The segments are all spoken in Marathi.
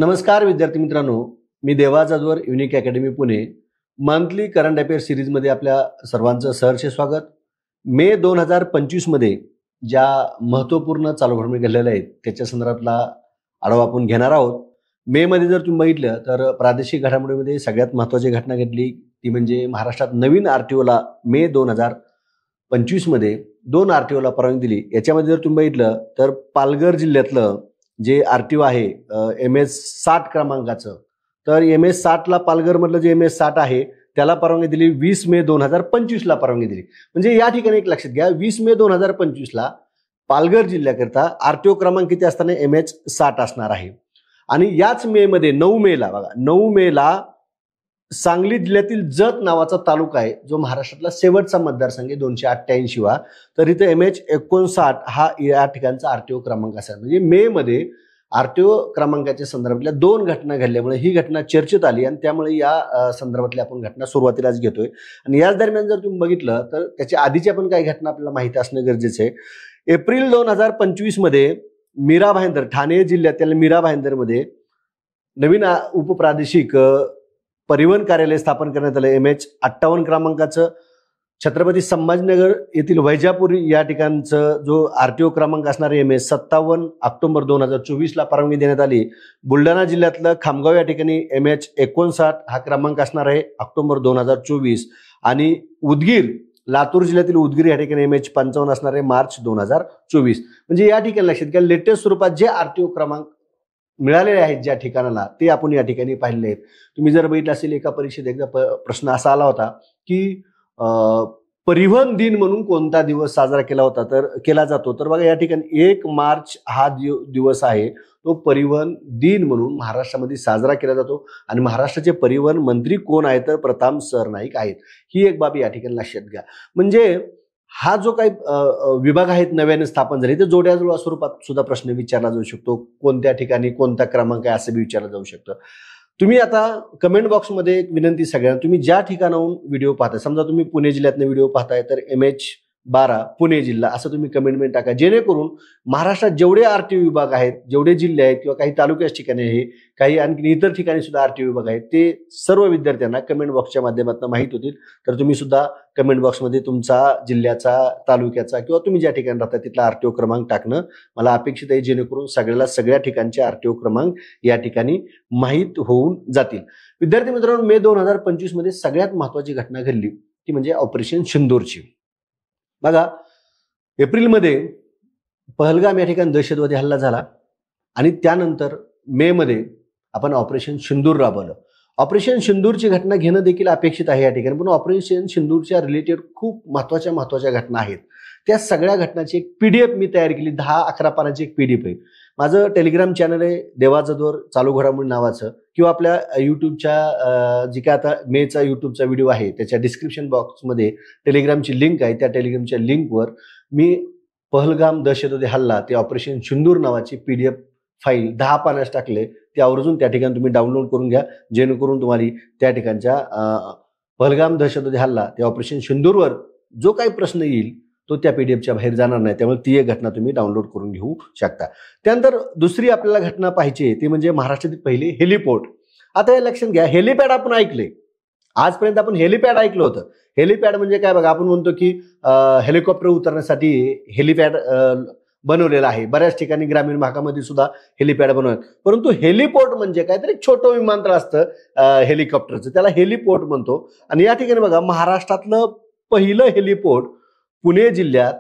नमस्कार विद्यार्थी मित्रांनो, मी देवा Jadhavar unique academy Pune monthly current affair सिरीजमध्ये आपल्या सर्वांचं सहर्ष स्वागत। मे 2025 मध्ये ज्या महत्त्वपूर्ण चालू घडामोडी घडलेल्या आहेत त्याच्या संदर्भातला आढावा आपण घेणार आहोत। मे मध्ये जर तुम्ही बघितलं तर प्रादेशिक घडामोडीमध्ये सगळ्यात महत्त्वाची घटना घडली ती म्हणजे महाराष्ट्रात नवीन आरटीओला मे 2025 मध्ये 2 आरटीओला परवानगी दिली। याच्यामध्ये जर तुम्ही बघितलं तर पालघर जिल्ह्यातलं जे आरटीओ आहे MS 60 क्रमांकाचं, तर MS 60 ला पालघर मधलं जे MS 60 आहे त्याला परवानगी दिली 20 मे 2025 ला परवानगी दिली। म्हणजे या ठिकाणी एक लक्षात घ्या, 20 मे 2025 ला पालघर जिल्ह्याकरता आरटीओ क्रमांक किती असताना MS 60 असणार आहे। आणि याच मे मध्ये 9 मे ला बघा, 9 मे ला सांगली जिल्ह्यातील जत नावाचा तालुका आहे जो महाराष्ट्रातला शेवटचा मतदारसंघ आहे 288 वा, तर इथे MH 59 हा या ठिकाणचा आरटीओ क्रमांक असा। म्हणजे मे मध्ये आरटीओ क्रमांकाच्या संदर्भातल्या 2 घटना घडल्यामुळे ही घटना चर्चेत आली आणि त्यामुळे या संदर्भातली आपण घटना सुरुवातीलाच घेतोय। आणि याच दरम्यान जर तुम्ही बघितलं तर त्याच्या आधीच्या पण काही घटना आपल्याला माहिती असणं गरजेचं आहे। एप्रिल 2025 मध्ये मीरा भाईंदर, ठाणे जिल्ह्यातील मीरा भाईंदर मध्ये नवीन उपप्रादेशिक परिवहन कार्यालय स्थापन करण्यात आलं MH 58 क्रमांकाचं। छत्रपती संभाजीनगर येथील वैजापूर या ठिकाणचं जो आरटीओ क्रमांक असणार MS 57 ऑक्टोबर 2024 ला परवानगी देण्यात आली। बुलढाणा जिल्ह्यातलं खामगाव या ठिकाणी MH 59 हा क्रमांक असणार आहे ऑक्टोबर 2024। आणि उदगीर, लातूर जिल्ह्यातील उदगीर या ठिकाणी MH 55 असणार आहे मार्च 2024। म्हणजे या ठिकाणी लक्षात घ्या, लेटेस्ट स्वरूपात जे आरटीओ क्रमांक मिळालेले आहेत ज्या ठिकाणाला ते आपण या ठिकाणी पाहिले आहेत। तुम्ही जर बघितलं असेल एका परीक्षेत एकदा प्रश्न असा आला होता की परिवहन दिन म्हणून कोणता दिवस साजरा केला जातो, तर बघा या ठिकाणी 1 मार्च हा दिवस आहे तो परिवहन दिन म्हणून महाराष्ट्रामध्ये साजरा केला जातो। आणि महाराष्ट्राचे परिवहन मंत्री कोण आहेत तर प्रताप सरनाईक आहेत। ही एक बाब या ठिकाणी लक्षात घ्या। म्हणजे हा जो काही विभाग आहेत नव्याने स्थापन झाले ते जोड्याजुळा स्वरूपात सुद्धा प्रश्न विचारला जाऊ शकतो, कोणत्या ठिकाणी कोणता क्रमांक आहे असं विचारलं जाऊ शकतं। तुम्ही आता कमेंट बॉक्समध्ये एक विनंती सगळ्यांना, तुम्ही ज्या ठिकाणाहून व्हिडिओ पाहताय, समजा तुम्ही पुणे जिल्ह्यातनं व्हिडिओ पाहताय तर MH 12 पुणे जिल्हा असं तुम्ही कमेंटमध्ये टाका, जेणेकरून महाराष्ट्रात जेवढे आरटीओ विभाग आहेत, जेवढे जिल्हे आहेत किंवा काही तालुक्याच्या ठिकाणी आहे, काही आणखी इतर ठिकाणी सुद्धा आरटीओ विभाग आहेत, ते सर्व विद्यार्थ्यांना कमेंट बॉक्सच्या माध्यमातून माहित होतील। तर तुम्ही सुद्धा कमेंट बॉक्समध्ये तुमचा जिल्ह्याचा, तालुक्याचा किंवा तुम्ही ज्या ठिकाणी राहता तिथला आरटीओ क्रमांक टाकणं मला अपेक्षित आहे, जेणेकरून सगळ्या ठिकाणचे आरटीओ क्रमांक या ठिकाणी माहीत होऊन जातील। विद्यार्थी मित्रांनो, मे 2025 मध्ये सगळ्यात महत्त्वाची घटना घडली ती म्हणजे ऑपरेशन सिंदूरची। बघा, एप्रिलमध्ये पहलगाम या ठिकाणी दहशतवादी हल्ला झाला आणि त्यानंतर मे मध्ये आपण ऑपरेशन सिंदूर राबवलं। ऑपरेशन सिंदूरची घटना घेणं देखील अपेक्षित आहे या ठिकाणी, पण ऑपरेशन सिंदूरच्या रिलेटेड खूप महत्त्वाच्या घटना आहेत। त्या सगळ्या घटनाची एक PDF मी तयार केली, 10-11 पानाची एक PDF आहे। माझं टेलिग्राम चॅनल आहे देवा जाधवर चालू घडामोडी नावाचं, किंवा आपल्या युट्यूबच्या जी काय आता मेचा युट्यूबचा व्हिडिओ आहे त्याच्या डिस्क्रिप्शन बॉक्समध्ये टेलिग्रामची लिंक आहे, त्या टेलिग्रामच्या लिंकवर मी पहलगाम दहशतवादी हल्ला ते ऑपरेशन सिंदूर नावाची PDF फाईल 10 पानास टाकले, ते आवर्जून त्या ठिकाणी तुम्ही डाउनलोड करून घ्या, जेणेकरून तुम्हाला त्या ठिकाणच्या पहलगाम दहशतवादी हल्ला ते ऑपरेशन सिंदूरवर जो काही प्रश्न येईल तो त्या PDFच्या बाहेर जाणार नाही, त्यामुळे ती एक घटना तुम्ही डाउनलोड करून घेऊ शकता। त्यानंतर दुसरी आपल्याला घटना पाहिजे ती म्हणजे महाराष्ट्रातील पहिले हेलिपोर्ट। आता हे लक्षात घ्या, हेलिपॅड आपण ऐकले, आजपर्यंत आपण हेलिपॅड ऐकलं होतं। हेलिपॅड म्हणजे काय बघा, आपण म्हणतो की हेलिकॉप्टर उतरण्यासाठी हेलिपॅड बनवलेला आहे, बऱ्याच ठिकाणी ग्रामीण भागामध्ये सुद्धा हेलिपॅड बनवतात। परंतु हेलिपोर्ट म्हणजे काय तर एक छोटं विमानतळ असतं हेलिकॉप्टरचं, त्याला हेलिपोर्ट म्हणतो। आणि या ठिकाणी बघा, महाराष्ट्रातलं पहिलं हेलिपोर्ट पुणे जिल्ह्यात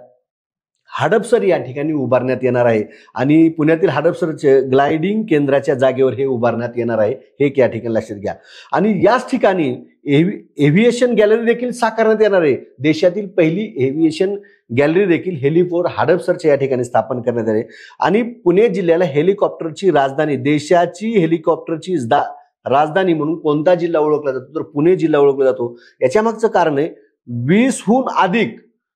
हडपसर या ठिकाणी उभारण्यात येणार आहे आणि पुण्यातील हडपसरचे ग्लायडिंग केंद्राच्या जागेवर हे उभारण्यात येणार आहे, हे या ठिकाणी लक्षात घ्या। आणि याच ठिकाणी एव्हिएशन गॅलरी देखील साकारण्यात येणार आहे। देशातील पहिली एव्हिएशन गॅलरी देखील हेलिपोर्ट हडपसरच्या या ठिकाणी स्थापन करण्यात आली। आणि पुणे जिल्ह्याला हेलिकॉप्टरची राजधानी, देशाची हेलिकॉप्टरची राजधानी म्हणून कोणता जिल्हा ओळखला जातो तर पुणे जिल्हा ओळखला जातो। याच्या मागचं कारण आहे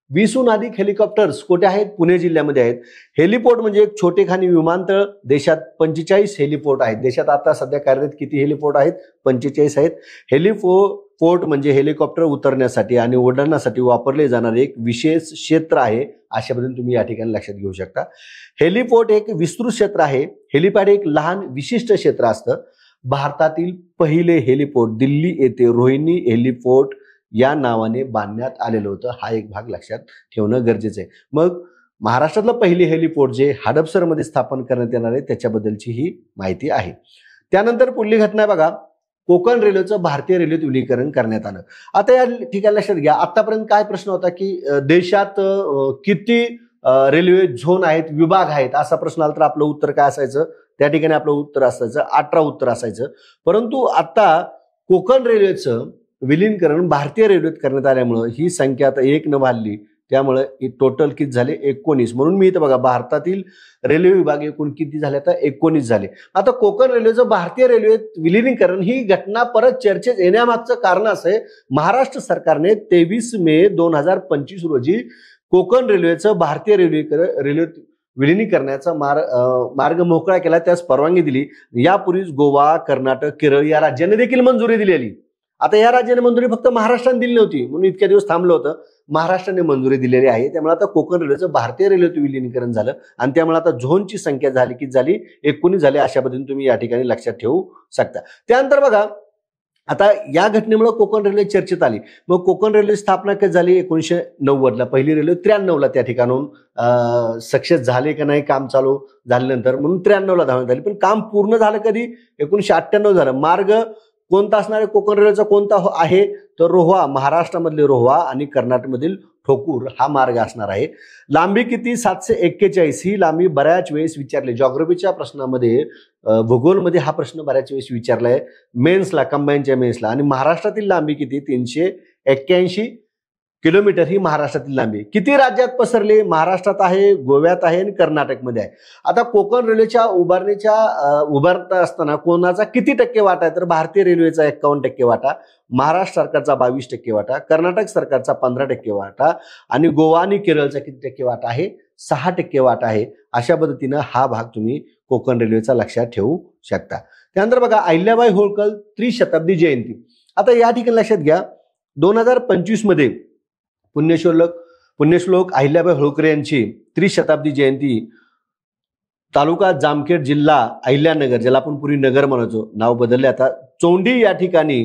20हून अधिक हेलिकॉप्टर्स कुठे आहेत, पुणे जिल्ह्यामध्ये आहेत। हेलिपोर्ट म्हणजे एक छोटेखानी विमानतळ, देशात 45 हेलिपोर्ट आहेत। देशात आता सध्या कार्यरत किती हेलिपोर्ट आहेत? 45 आहेत। हेलिपोर्ट म्हणजे हेलिकॉप्टर उतरण्यासाठी आणि उड्डाणासाठी वापरले जाणारे एक विशेष क्षेत्र आहे अशा पद्धतीने तुम्ही या ठिकाणी लक्षात घेऊ शकता. हेलिपोर्ट एक विस्तृत क्षेत्र आहे. हेलिपॅड एक लहान विशिष्ट क्षेत्र असतं. भारतातील पहिले हेलिपोर्ट दिल्ली येथे रोहिणी हेलिपोर्ट या नावाने बांधण्यात आलेलं होतं. हा एक भाग लक्षात ठेवणं गरजेचं आहे. मग महाराष्ट्रातलं पहिले हेलिपोर्ट जे हडपसरमध्ये स्थापन करण्यात येणार आहे त्याच्याबद्दलची ही माहिती आहे. त्यानंतर पुढली घटना आहे बघा, कोकण रेल्वेचं भारतीय रेल्वेत विलीनीकरण करण्यात आलं. आता या ठिकाणी लक्षात घ्या, आतापर्यंत काय प्रश्न होता की देशात किती रेल्वे झोन आहेत, विभाग आहेत, असा प्रश्न आला तर आपलं उत्तर काय असायचं, त्या ठिकाणी आपलं उत्तर असायचं 18 उत्तर असायचं. परंतु आता कोकण रेल्वेचं विलीनीकरण भारतीय रेल्वेत करण्यात आल्यामुळं ही संख्या आता 1 न वाढली, त्यामुळे टोटल किती झाले 19. म्हणून मी इथं बघा भारतातील रेल्वे विभाग एकूण किती झाले, आता 19 झाले. आता कोकण रेल्वेचं भारतीय रेल्वेत विलीनीकरण ही घटना परत चर्चेत येण्यामागचं कारण असं आहे, महाराष्ट्र सरकारने 23 मे 2025 रोजी कोकण रेल्वेचं भारतीय रेल्वेत विलिनीकरणाचा मार्ग मोकळा केला, त्यास परवानगी दिली. यापूर्वीच गोवा, कर्नाटक, केरळ या राज्यांनी देखील मंजुरी दिलेली. आता या राज्याने मंजुरी फक्त महाराष्ट्राने दिली नव्हती, म्हणून इतक्या दिवस थांबलं होतं. महाराष्ट्राने मंजुरी दिलेली आहे, त्यामुळे आता कोकण रेल्वेचं भारतीय रेल्वेत विलीनीकरण झालं आणि त्यामुळे आता झोनची संख्या झाली की झाली 19 झाली. अशा पद्धतीने तुम्ही या ठिकाणी लक्षात ठेवू शकता. त्यानंतर बघा, आता या घटनेमुळे कोकण रेल्वे चर्चेत आली. मग कोकण रेल्वे स्थापना कधी झाली, 1990ला. पहिली रेल्वे 93ला त्या ठिकाणाहून सक्सेस झाले का नाही काम चालू झाल्यानंतर, म्हणून 93ला धावण्यात आली. पण काम पूर्ण झालं कधी, 1998 झालं. मार्ग कोणता असणार आहे कोकण रेल्वेचा, कोणता आहे तर रोहा, महाराष्ट्रामधले रोहा आणि कर्नाटकमधील ठोकूर हा मार्ग असणार आहे. लांबी किती, 741. ही लांबी बऱ्याच वेळेस विचारली जॉग्राफीच्या प्रश्नामध्ये, भूगोलमध्ये हा प्रश्न बऱ्याच वेळेस विचारलाय मेन्सला, कंबाईनच्या मेन्सला. आणि महाराष्ट्रातील लांबी किती, 381 किलोमीटर ही महाराष्ट्रातील लांबी. किती राज्यात पसरली, महाराष्ट्रात आहे, गोव्यात आहे आणि कर्नाटकमध्ये आहे. आता कोकण रेल्वेच्या उभारत असताना कोणाचा किती टक्के वाटा आहे, तर भारतीय रेल्वेचा 51% वाटा, महाराष्ट्र सरकारचा 22% वाटा, कर्नाटक सरकारचा 15% वाटा आणि गोवा आणि केरळचा किती टक्के वाटा आहे, 6% वाटा आहे. अशा पद्धतीनं हा भाग तुम्ही कोकण रेल्वेचा लक्षात ठेवू शकता. त्यानंतर बघा, अहिल्याबाई होळकर त्रिशताब्दी जयंती. आता या ठिकाणी लक्षात घ्या, 2025 मध्ये पुण्यश्लोक अहिल्याबाई होळकर यांची त्रिशताब्दी जयंती तालुका जामखेड, जिल्हा अहिल्यानगर, ज्याला आपण पूर्वी नगर म्हणायचो, नाव बदलले आता, चोंडी या ठिकाणी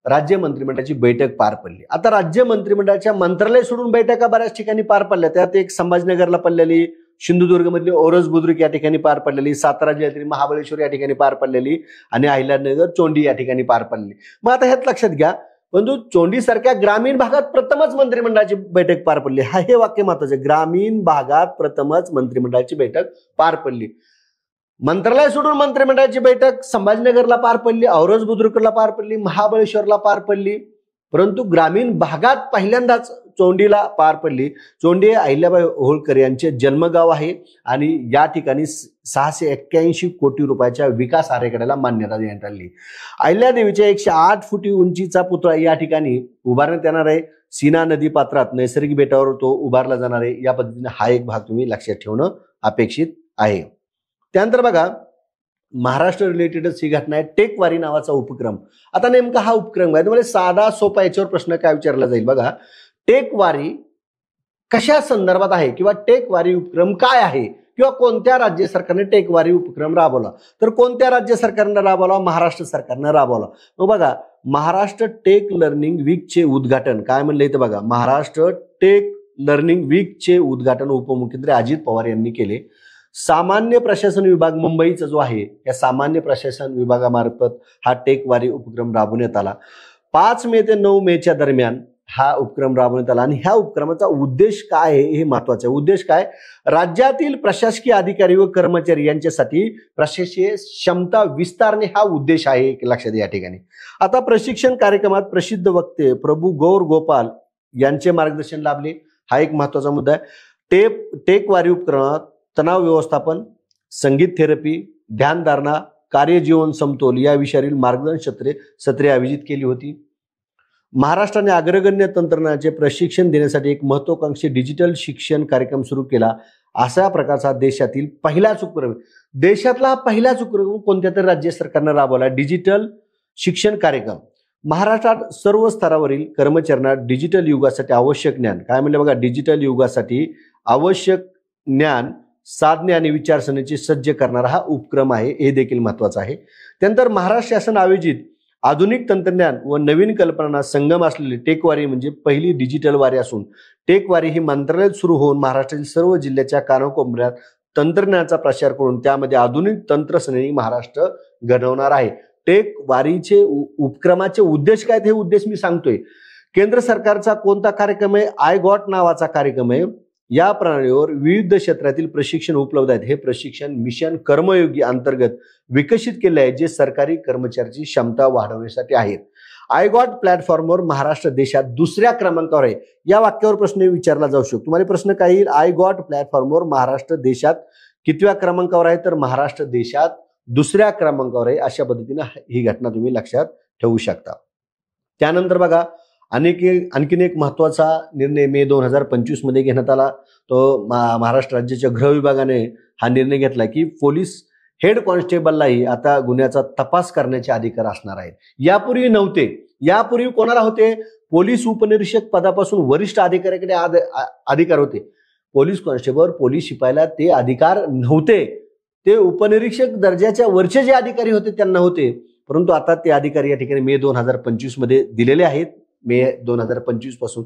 राज्य मंत्रिमंडळाची बैठक पार पडली. आता राज्य मंत्रिमंडळाच्या मंत्रालय सोडून बैठका बऱ्याच ठिकाणी पार पडल्या. त्यात एक संभाजीनगरला पडलेली, सिंधुदुर्ग मधली औरज बुद्रुक या ठिकाणी पार पडलेली, सातारा जिल्ह्यातील महाबळेश्वर या ठिकाणी पार पडलेली आणि अहिल्यानगर, चोंडी या ठिकाणी पार पडली. मग आता ह्यात लक्षात घ्या, परंतु चोंडी सारख्या ग्रामीण भागात प्रथमच मंत्रिमंडळाची बैठक पार पडली. हे वाक्य महत्वाचे, ग्रामीण भागात प्रथमच मंत्रिमंडळाची बैठक पार पडली. मंत्रालय सोडून मंत्रिमंडळाची बैठक संभाजीनगरला पार पडली, औरज बुद्रुकला पार पडली, महाबळेश्वरला पार पडली, परंतु ग्रामीण भागात पहिल्यांदाच चोंडीला पार पडली. चोंडी अहिल्याबाई होळकर यांचे जन्मगाव आहे आणि या ठिकाणी 681 कोटी रुपयाच्या विकास आराखड्याला मान्यता देण्यात आली. अहिल्यादेवीच्या 108 फुटी उंचीचा पुतळा या ठिकाणी उभारण्यात येणार आहे. सीना नदी पात्रात नैसर्गिक बेटावर तो उभारला जाणार आहे. या पद्धतीने हा एक भाग तुम्ही लक्षात ठेवणं अपेक्षित आहे. त्यानंतर बघा, महाराष्ट्र रिलेटेडच ही घटना आहे, टेकवारी नावाचा उपक्रम. आता नेमका हा उपक्रम आहे, तुम्हाला साधा सोपा याच्यावर प्रश्न काय विचारला जाईल बघा, टेकवारी कशा संदर्भात आहे किंवा टेकवारी उपक्रम काय आहे किंवा कोणत्या राज्य सरकारने टेकवारी उपक्रम राबवला, तर कोणत्या राज्य सरकारने राबवला, महाराष्ट्र सरकारने राबवला. मग बघा, महाराष्ट्र टेक लर्निंग वीकचे उद्घाटन काय म्हणले इथं बघा, महाराष्ट्र टेक लर्निंग वीकचे उद्घाटन उपमुख्यमंत्री अजित पवार यांनी केले. सामान्य प्रशासन विभाग मुंबईचा जो आहे, या सामान्य प्रशासन विभागामार्फत हा टेकवारी उपक्रम राबवण्यात आला. 5 मे ते 9 मेच्या दरम्यान हा उपक्रम राबवण्यात आला आणि ह्या उपक्रमाचा उद्देश काय आहे हे महत्वाचं आहे. उद्देश काय, राज्यातील प्रशासकीय अधिकारी व कर्मचारी यांच्यासाठी प्रशासकीय क्षमता विस्तारणे हा उद्देश आहे, लक्षात या ठिकाणी. आता प्रशिक्षण कार्यक्रमात प्रसिद्ध वक्ते प्रभू गौर गोपाल यांचे मार्गदर्शन लाभले, हा एक महत्वाचा मुद्दा आहे. टेकवारी उपक्रमात तणाव व्यवस्थापन, संगीत थेरपी, ध्यानधारणा, कार्यजीवन समतोल या विषयावरील मार्गदर्शन सत्रे आयोजित केली होती. महाराष्ट्राने अग्रगण्य तंत्रज्ञानाचे प्रशिक्षण देण्यासाठी एक महत्वाकांक्षी डिजिटल शिक्षण कार्यक्रम सुरू केला. अशा प्रकारचा देशातील पहिलाच उपक्रम, देशातला पहिलाच उपक्रम कोणत्या तरी राज्य सरकारने राबवला, डिजिटल शिक्षण कार्यक्रम. महाराष्ट्रात सर्व स्तरावरील कर्मचाऱ्यांना डिजिटल युगासाठी आवश्यक ज्ञान, काय म्हणले बघा, डिजिटल युगासाठी आवश्यक ज्ञान, साधने आणि विचारसरणीची सज्ज करणारा हा उपक्रम आहे, हे देखील महत्वाचं आहे. त्यानंतर महाराष्ट्र शासन आयोजित आधुनिक तंत्रज्ञान व नवीन कल्पना संगम असलेली टेकवारी म्हणजे पहिली डिजिटल वारी असून टेकवारी ही मंत्रालयात सुरू होऊन महाराष्ट्रातील सर्व जिल्ह्याच्या कानाकोपऱ्यात तंत्रज्ञानाचा प्रचार करून त्यामध्ये आधुनिक तंत्रज्ञानी महाराष्ट्र घडवणार आहे. टेक वारीचे उपक्रमाचे उद्देश काय हे उद्देश मी सांगतोय. केंद्र सरकारचा कोणता कार्यक्रम आहे? आय गॉट नावाचा कार्यक्रम आहे. या प्रणालीवर विविध क्षेत्रातील प्रशिक्षण उपलब्ध आहेत. हे प्रशिक्षण मिशन कर्मयोगी अंतर्गत विकसित केले आहे, जे सरकारी कर्मचाऱ्यांची क्षमता वाढवण्यासाठी आहेत. आय गॉट प्लॅटफॉर्मवर महाराष्ट्र देशात दुसऱ्या क्रमांकावर आहे. या वाक्यावर प्रश्न विचारला जाऊ शकतो. तुम्हाला प्रश्न काय येईल? आय गॉट प्लॅटफॉर्मवर महाराष्ट्र देशात कितव्या क्रमांकावर आहे? तर महाराष्ट्र देशात दुसऱ्या क्रमांकावर आहे. अशा पद्धतीने ही घटना तुम्ही लक्षात ठेवू शकता. त्यानंतर बघा आणखीन एक महत्वाचा निर्णय मे 2025 मध्ये घेण्यात आला. तो महाराष्ट्र राज्याच्या गृह विभागाने हा निर्णय घेतला की पोलीस हेड कॉन्स्टेबललाही आता गुन्ह्याचा तपास करण्याचे अधिकार असणार आहेत. यापूर्वी नव्हते. यापूर्वी कोणाला होते? पोलीस उपनिरीक्षक पदापासून वरिष्ठ अधिकाऱ्याकडे अधिकार होते. पोलीस कॉन्स्टेबल, पोलीस शिपायाला ते अधिकार नव्हते. ते उपनिरीक्षक दर्जाच्या वरचे जे अधिकारी होते त्यांना होते. परंतु आता ते अधिकारी या ठिकाणी मे 2025 मध्ये दिलेले आहेत, मे 2025 पासून.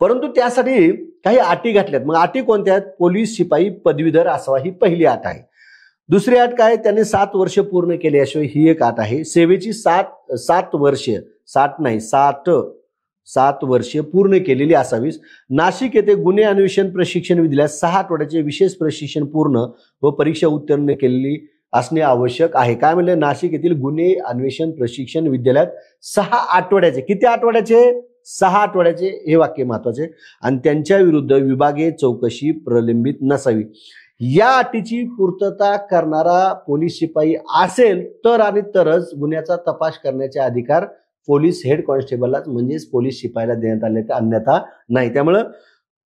परंतु त्यासाठी काही अटी घातल्यात. मग अटी कोणत्या आहेत? पोलीस शिपाई पदवीधर असावा, ही पहिली अट आहे. दुसरी अट काय? त्यांनी 7 वर्ष पूर्ण केल्याशिवाय, ही एक अट आहे. सेवेची 7 वर्षे पूर्ण केलेली असावीस. नाशिक येथे गुन्हे अन्वेषण प्रशिक्षण विद्यालयात 6 आठवड्याचे विशेष प्रशिक्षण पूर्ण व परीक्षा उत्तीर्ण केलेली असणे आवश्यक आहे. काय म्हणले? नाशिक येथील गुन्हे अन्वेषण प्रशिक्षण विद्यालयात 6 आठवड्याचे. किती आठवड्याचे? 6 आठवड्याचे. हे वाक्य महत्वाचे. आणि त्यांच्या विरुद्ध विभागीय चौकशी प्रलंबित नसावी. या अटीची पूर्तता करणारा पोलीस शिपाई असेल तर आणि तरच गुन्ह्याचा तपास करण्याचे अधिकार पोलीस हेड कॉन्स्टेबललाच म्हणजेच पोलीस शिपाईला देण्यात आले, तर अन्यथा नाही. त्यामुळे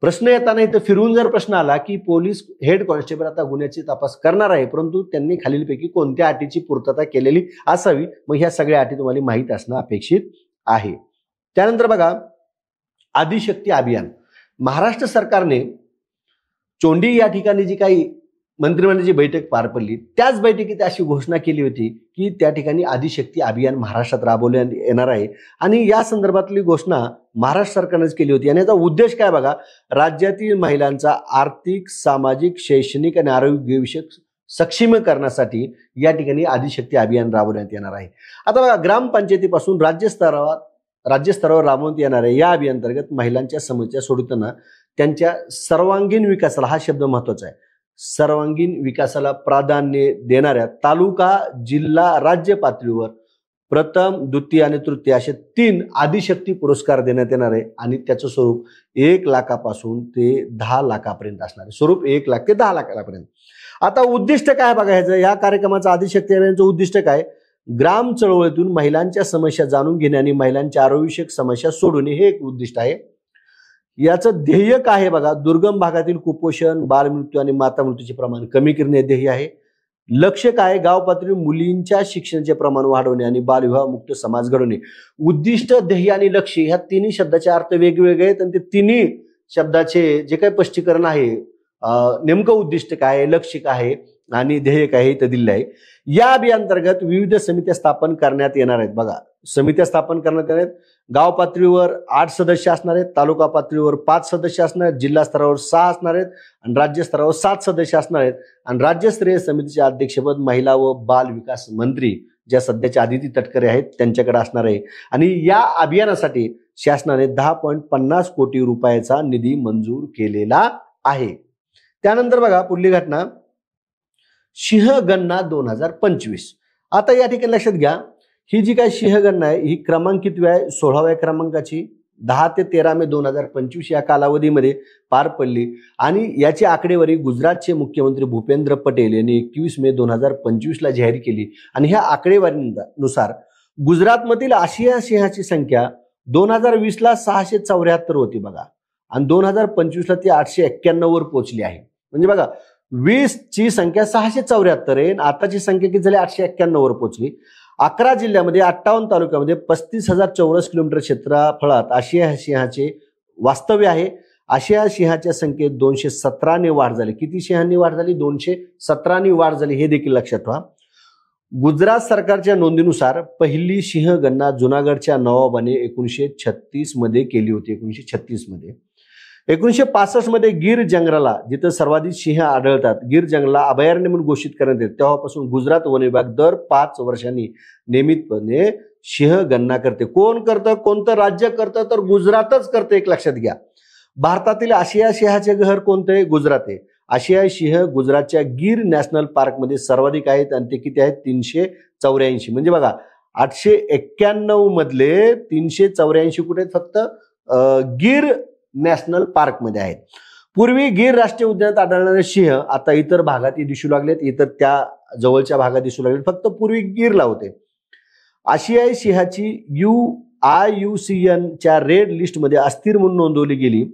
प्रश्न येताना इथं फिरवून जर प्रश्न आला की पोलीस हेड कॉन्स्टेबल आता गुन्ह्याची तपास करणार आहे, परंतु त्यांनी खालीलपैकी कोणत्या अटीची पूर्तता केलेली असावी, मग ह्या सगळ्या अटी तुम्हाला माहीत असणं अपेक्षित आहे. त्यानंतर बघा आदिशक्ती अभियान. महाराष्ट्र सरकारने चोंडी या ठिकाणी जी काही मंत्रिमंडळाची बैठक पार पडली, त्याच बैठकीत अशी घोषणा केली होती की त्या ठिकाणी आदिशक्ती अभियान महाराष्ट्रात राबवण्यात येणार आहे. आणि या संदर्भातली घोषणा महाराष्ट्र सरकारनेच केली होती. आणि याचा उद्देश काय बघा? राज्यातील महिलांचा आर्थिक, सामाजिक, शैक्षणिक आणि आरोग्यविषयक सक्षमीकरणासाठी या ठिकाणी आदिशक्ती अभियान राबवण्यात येणार आहे. आता बघा ग्रामपंचायतीपासून राज्यस्तरावर राबवण्यात येणाऱ्या या अभियानांतर्गत महिलांच्या समस्या सोडवताना त्यांच्या सर्वांगीण विकासाला, हा शब्द महत्वाचा आहे, सर्वांगीण विकासाला प्राधान्य देणाऱ्या तालुका, जिल्हा, राज्य पातळीवर प्रथम, द्वितीय आणि तृतीय असे 3 आदिशक्ती पुरस्कार देण्यात येणार आहे. आणि त्याचं स्वरूप 1 लाखापासून ते 10 लाखापर्यंत असणार आहे. स्वरूप 1 लाख ते 10 लाखापर्यंत. आता उद्दिष्ट काय बघायचं या कार्यक्रमाचं? आदिशक्ती अभियानाचं उद्दिष्ट काय? ग्राम चळवळीतून महिलांच्या समस्या जाणून घेणे आणि महिलांच्या आरोग्यविषयक समस्या सोडवणे, हे एक उद्दिष्ट आहे. याचं ध्येय काय आहे बघा? दुर्गम भागातील कुपोषण, बालमृत्यू आणि माता मृत्यूचे प्रमाण कमी करणे ध्येय आहे. लक्ष्य काय? गाव पातळीवर मुलींच्या शिक्षणाचे प्रमाण वाढवणे आणि बालविवाह मुक्त समाज घडवणे. उद्दिष्ट, ध्येय आणि लक्ष्य ह्या तिन्ही शब्दाचे अर्थ वेगवेगळे आहेत. आणि ते तिन्ही शब्दाचे जे काही स्पष्टीकरण आहे, नेमकं उद्दिष्ट काय आहे, लक्ष्य काय आहे आणि ध्येय काय आहे, इथं दिले आहे. या अभियानांतर्गत विविध समित्या स्थापन करण्यात येणार आहेत. बघा समित्या स्थापन करण्यात येणार आहेत. गाव पातळीवर 8 सदस्य असणार आहेत, तालुका पातळीवर 5 सदस्य असणार आहेत, जिल्हा स्तरावर 6 असणार आहेत आणि राज्य स्तरावर 7 सदस्य असणार आहेत. आणि राज्यस्तरीय समितीचे अध्यक्षपद महिला व बाल विकास मंत्री, ज्या सध्याच्या आदिती तटकरे आहेत, त्यांच्याकडे असणार आहे. आणि या अभियानासाठी शासनाने 10.50 कोटी रुपयाचा निधी मंजूर केलेला आहे. त्यानंतर बघा पुढली घटना, सिंहगणना 2025. आता या ठिकाणी लक्षात घ्या, ही जी काही सिंहगणना आहे ही क्रमांकित आहे 16व्या क्रमांकाची. 10 ते 13 मे 2025 या कालावधीमध्ये पार पडली. आणि याची आकडेवारी गुजरातचे मुख्यमंत्री भूपेंद्र पटेल यांनी 21 मे 2025 जाहीर केली. आणि ह्या आकडेवारीनुसार गुजरातमधील आशिया सिंहाची संख्या 2020 ला 674 होती बघा, आणि 2025 ला ती 891 वर पोहोचली आहे. म्हणजे बघा 20 ची संख्या 674 आहे, आताची संख्या किती झाली? 891 वर पोहोचली. 11 जिल्ह्यामध्ये 58 तालुक्यामध्ये 35,000 चौरस किलोमीटर क्षेत्रफळात आशिया सिंहाचे वास्तव्य आहे. आशिया सिंहाच्या संख्येत 217ने वाढ झाली. किती सिंहांनी वाढ झाली? 217ने वाढ झाली, हे देखील लक्षात ठेवा. गुजरात सरकारच्या नोंदीनुसार पहिली सिंह गणना जुनागडच्या नवाबाने 1936 मध्ये केली होती. 1936 मध्ये. 1965 मध्ये गिर जंगलाला, जिथं सर्वाधिक सिंह आढळतात, गिर जंगलाला अभयारण्य म्हणून घोषित करण्यात येते. तेव्हापासून गुजरात वन विभाग दर 5 वर्षांनी नियमितपणे सिंह गणना करते. कोण करतं? कोणतं राज्य करतं? तर गुजरातच करतं, एक लक्षात घ्या. भारतातील आशिया सिंहाचे घर कोणते आहे? गुजरात आहे. आशियाई सिंह गुजरातच्या गिर नॅशनल पार्कमध्ये सर्वाधिक आहेत आणि ते किती आहेत? 384. म्हणजे बघा, 891 मधले 384 कुठे आहेत? फक्त गिर नॅशनल पार्क मध्ये आहेत. पूर्वी गिर राष्ट्रीय उद्यानात आढळणारे सिंह आता इतर भागातही दिसू लागलेत, इतर त्या जवळच्या भागात दिसू लागलेत. फक्त पूर्वी गिरला होते. आशियाई सिंहाची IUCN च्या रेड लिस्टमध्ये अस्थिर म्हणून नोंदवली गेली.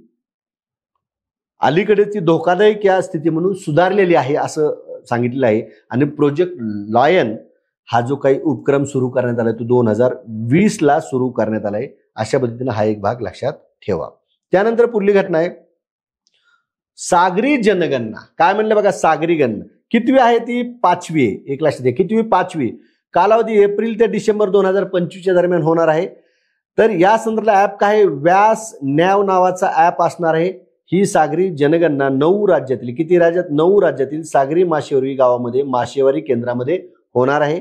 अलीकडे ती धोकादायक या स्थिती म्हणून सुधारलेली आहे असं सांगितलेलं आहे. आणि प्रोजेक्ट लॉयन हा जो काही उपक्रम सुरू करण्यात आलाय तो 2020 ला सुरू करण्यात आलाय. अशा पद्धतीने हा एक भाग लक्षात ठेवा. त्यानंतर पुढली घटना आहे सागरी जनगणना. काय म्हणलं बघा, सागरी गणना कितवी आहे? ती 5वी आहे. एक लक्षात घ्या, कितवी? 5वी. कालावधी एप्रिल ते डिसेंबर 2025 दरम्यान होणार आहे. तर या संदर्भातला ऍप काय? व्यास नॅव नावाचा ऍप असणार आहे. ही सागरी जनगणना 9 राज्यातील, किती राज्यात? 9 राज्यातील सागरी मासेमारी गावामध्ये, मासेमारी केंद्रामध्ये होणार आहे.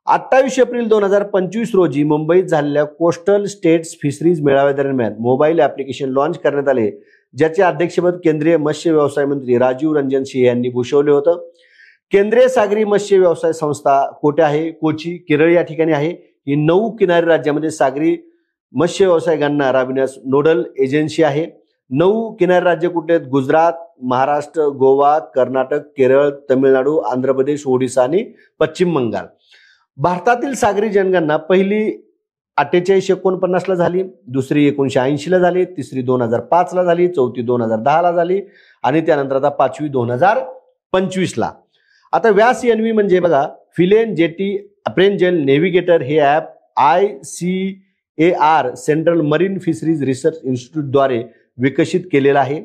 28 एप्रिल 2025 रोजी मुंबईत झालेल्या कोस्टल स्टेट्स फिशरीज मेळाव्यादरम्यान मोबाईल ऍप्लिकेशन लॉन्च करण्यात आले, ज्याचे अध्यक्षपद केंद्रीय मत्स्य व्यवसाय मंत्री राजीव रंजन सिंह यांनी भूषवले होतं. केंद्रीय सागरी मत्स्य व्यवसाय संस्था कोठे आहे? कोची, केरळ या ठिकाणी आहे. ही 9 किनारी राज्यामध्ये सागरी मत्स्य व्यवसाय गणना राबविण्यास नोडल एजन्सी आहे. 9 किनारी राज्य कुठले आहेत? गुजरात, महाराष्ट्र, गोवा, कर्नाटक, केरळ, तमिळनाडू, आंध्र प्रदेश, ओडिसा आणि पश्चिम बंगाल. भारतातील सागरी जनगणना पहिली 4849 ला झाली, दुसरी 1980 ला झाली, तिसरी 2005 ला झाली, चौथी 2010 ला झाली आणि त्यानंतर आता 5वी 2025 ला. आता व्यास NV म्हणजे बघा, फिलेन जेटी अप्रेंजल नेव्हिगेटर हे app ICAR central marine fisheries research institute द्वारे विकसित केलेला आहे.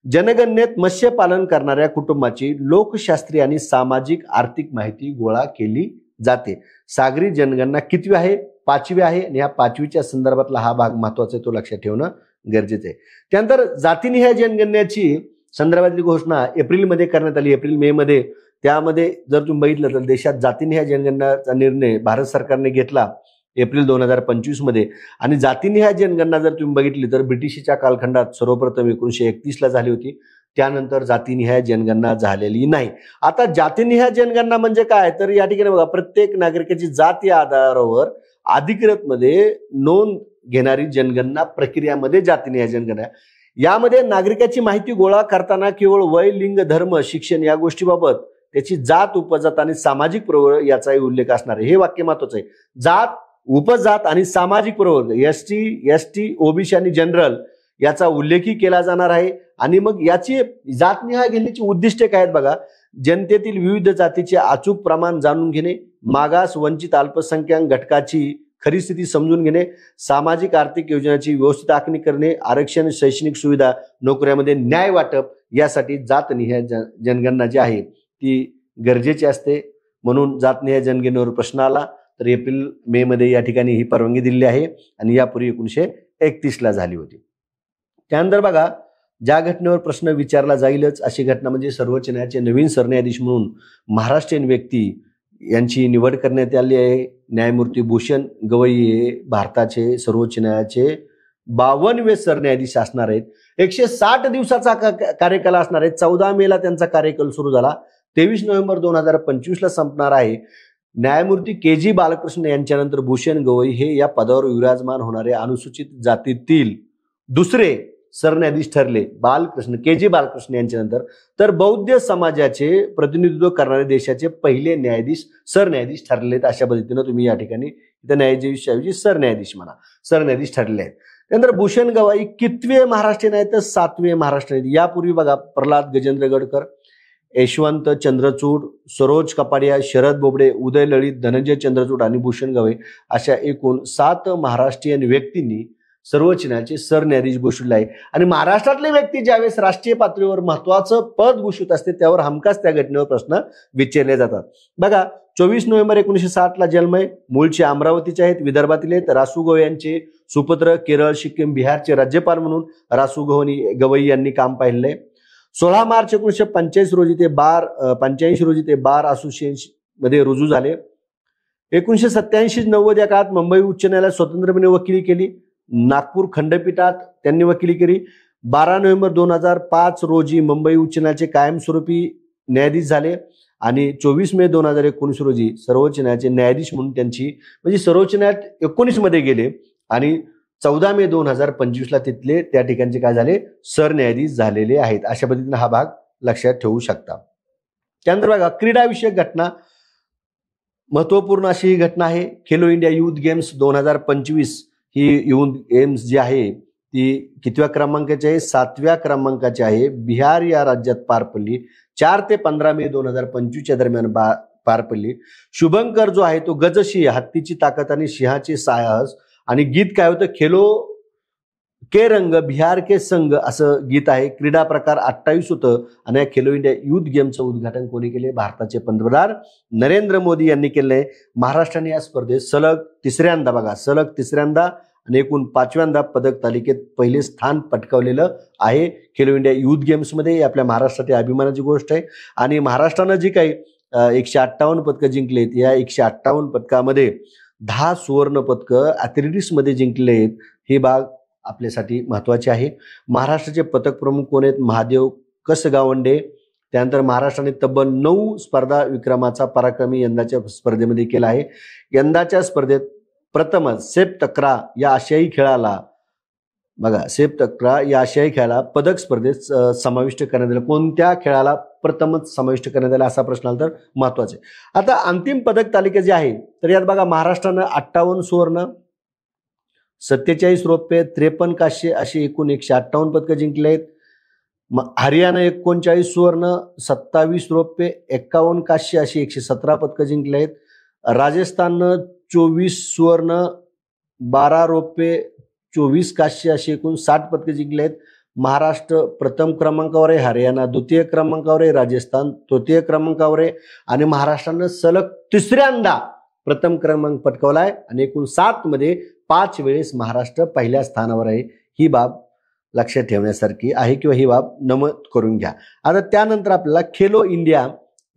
जनगणनेत मत्स्यपालन करणाऱ्या कुटुंबाची लोकशास्त्रीय आणि सामाजिक आर्थिक माहिती गोळा केली जाते. सागरी जनगणना कितवी आहे? 5वी आहे. आणि या 5वीच्या संदर्भातला हा भाग महत्वाचा आहे, तो लक्षात ठेवणं गरजेचं आहे. त्यानंतर जातीनिहाय जनगणनेची संदर्भातली घोषणा एप्रिलमध्ये करण्यात आली, एप्रिल-मे मध्ये. त्यामध्ये जर तुम्ही बघितलं तर देशात जातीनिहाय जनगणनाचा निर्णय भारत सरकारने घेतला एप्रिल 2025 मध्ये. आणि जातीनिहाय जनगणना जर तुम्ही बघितली तर ब्रिटिशच्या कालखंडात सर्वप्रथम 1931 ला झाली होती. त्यानंतर जातीनिहाय जनगणना झालेली नाही. आता जातीनिहाय जनगणना म्हणजे काय? तर या ठिकाणी बघा, प्रत्येक नागरिकाची जात या आधारावर अधिकृत मध्ये नोंद घेणारी जनगणना प्रक्रियामध्ये जातीनिहाय जनगणना. यामध्ये नागरिकाची माहिती गोळा करताना केवळ वय, लिंग, धर्म, शिक्षण या गोष्टीबाबत त्याची जात, उपजात आणि सामाजिक प्रवर्ग याचाही उल्लेख असणार आहे. हे वाक्य महत्वाचं आहे. जात, उपजात आणि सामाजिक प्रवर्ग, ST, OBC आणि जनरल याचा उल्लेखही केला जाणार आहे. आणि मग याची जातनिहाय घेण्याची उद्दिष्टे काय आहेत बघा, जनतेतील विविध जातीचे अचूक प्रमाण जाणून घेणे, मागास, वंचित, अल्पसंख्याक घटकाची खरी स्थिती समजून घेणे, सामाजिक आर्थिक योजनांची व्यवस्थित आखणी करणे, आरक्षण, शैक्षणिक सुविधा, नोकऱ्यामध्ये न्याय वाटप यासाठी जातनिहाय जनगणना जी आहे ती गरजेची असते. म्हणून जातनिहाय जनगणनेवर प्रश्न आला तर एप्रिल-मे मध्ये या ठिकाणी ही परवानगी दिलेली आहे आणि यापूर्वी 1931 ला झाली होती. त्यानंतर बघा, ज्या घटनेवर प्रश्न विचारला जाईलच अशी घटना म्हणजे सर्वोच्च न्यायालयाचे नवीन सरन्यायाधीश म्हणून महाराष्ट्रीयन व्यक्ती यांची निवड करण्यात आली आहे. न्यायमूर्ती भूषण गवई हे भारताचे सर्वोच्च न्यायालयाचे 52वे सरन्यायाधीश असणार आहेत. 160 दिवसाचा कार्यकाल असणार आहे. 14 मे ला त्यांचा कार्यकाल सुरू झाला, 23 नोव्हेंबर 2025 ला संपणार आहे. न्यायमूर्ती KG बालकृष्ण यांच्यानंतर भूषण गवई हे या पदावर विराजमान होणारे अनुसूचित जातीतील दुसरे सरन्यायाधीश ठरले. KG बालकृष्ण यांच्यानंतर तर बौद्ध समाजाचे प्रतिनिधित्व करणारे देशाचे पहिले सरन्यायाधीश ठरलेत. अशा पद्धतीने तुम्ही या ठिकाणी इथं न्यायाधीशाऐवजी सरन्यायाधीश म्हणा, सरन्यायाधीश ठरले आहेत. त्यानंतर भूषण गवई कितवे महाराष्ट्रीयन आहेत तर 7वे महाराष्ट्रीयन. यापूर्वी बघा, प्रल्हाद गजेंद्र गडकर, यशवंत चंद्रचूड, सरोज कपाडिया, शरद बोबडे, उदय ललित, धनंजय चंद्रचूड आणि भूषण गवई अशा एकूण 7 महाराष्ट्रीयन व्यक्तींनी सर्वोच्च न्यायालयाचे सरन्यायाधीश भूषवले आहे. आणि महाराष्ट्रातली व्यक्ती ज्यावेळेस राष्ट्रीय पातळीवर महत्वाचं पद भूषवित असते त्यावर हमखास त्या घटनेवर प्रश्न विचारले जातात. बघा, 24 नोव्हेंबर 1960 ला जन्म आहे. मूळचे अमरावतीचे आहेत, विदर्भातील आहेत. रासू यांचे सुपुत्र केरळ, सिक्कीम, बिहारचे राज्यपाल म्हणून रासू गवई यांनी काम पाहिलंय. 16 मार्च 1985 रोजी ते बार असोसिएशन मध्ये रुजू झाले. 1987-90 या काळात मुंबई उच्च न्यायालयात स्वतंत्रपणे वकिली केली. नागपूर खंडपीठात त्यांनी वकिली केली. 12 नोव्हेंबर 2005 रोजी मुंबई उच्च न्यायालयाचे कायमस्वरूपी न्यायाधीश झाले आणि 24 मे 2019 रोजी सर्वोच्च न्यायालयाचे न्यायाधीश म्हणून त्यांची म्हणजे सर्वोच्च न्यायालयात 19 मध्ये गेले आणि 14 मे 2025 ला तिथले त्या ठिकाणचे काय झाले, सरन्यायाधीश झालेले आहेत. अशा पद्धतीने हा भाग लक्षात ठेवू शकता. त्यानंतर बघा, क्रीडाविषयक घटना, महत्वपूर्ण अशी ही घटना आहे. खेलो इंडिया युथ गेम्स 2025 ही युथ गेम्स जी आहे ती कितव्या क्रमांकाची आहे, 7व्या क्रमांकाची आहे. बिहार या राज्यात पार पडली. 4 ते 15 मे 2025 दरम्यान पार पडली. शुभंकर जो आहे तो गजसिंह, हत्तीची ताकद आणि सिंहाचे साहस, आणि गीत काय होतं, खेलो के रंग बिहार के संघ असं गीत आहे. क्रीडा प्रकार 28 होतं आणि या खेलो इंडिया युथ गेमचं उद्घाटन कोणी केले, भारताचे पंतप्रधान नरेंद्र मोदी यांनी केलंय. महाराष्ट्राने या स्पर्धेत सलग तिसऱ्यांदा आणि एकूण 5व्यांदा पदक तालिकेत पहिले स्थान पटकावलेलं आहे. खेलो इंडिया युथ गेम्समध्ये आपल्या महाराष्ट्रातील अभिमानाची गोष्ट आहे. आणि महाराष्ट्रानं जी काही 158 पदकं जिंकलेत, या 158 पदकामध्ये 10 सुवर्ण पदकं ॲथलेटिक्समध्ये जिंकले आहेत. हे भाग आपल्यासाठी महत्वाचे आहे. महाराष्ट्राचे पदक प्रमुख कोण आहेत, महादेव कसगावंडे. त्यानंतर महाराष्ट्राने तब्बल 9 स्पर्धा विक्रमाचा पराक्रमी यंदाच्या स्पर्धेमध्ये केला आहे. यंदाच्या स्पर्धेत प्रथमच सेप तक्रा या आशियाई खेळाला पदक स्पर्धेत समाविष्ट करण्यात आलं. कोणत्या खेळाला प्रथमच समाविष्ट करण्यात आलं असा प्रश्न आला तर महत्वाचे. आता अंतिम पदक तालिका जी आहे तर यात बघा, महाराष्ट्रानं 58 सुवर्ण, 47 रौप्य, 53 कांस्य अशी एकूण 158 पदकं जिंकले आहेत. हरियाणा 39 सुवर्ण, 27 रौप्य, 51 कांस्य अशी 117 पदकं जिंकले आहेत. राजस्थाननं 24 सुवर्ण, 12 रौप्य, 24 कांस्य अशी एकूण 60 पदकं जिंकले आहेत. महाराष्ट्र प्रथम क्रमांकावर आहे, हरियाणा द्वितीय क्रमांकावर आहे, राजस्थान तृतीय क्रमांकावर आहे आणि महाराष्ट्रानं सलग तिसऱ्यांदा प्रथम क्रमांक पटकावलाय आणि एकूण 7 मध्ये 5 वेळेस महाराष्ट्र पहिल्या स्थानावर आहे. ही बाब लक्षात ठेवण्यासारखी आहे किंवा ही बाब नमूद करून घ्या. आता त्यानंतर आपल्याला Khelo India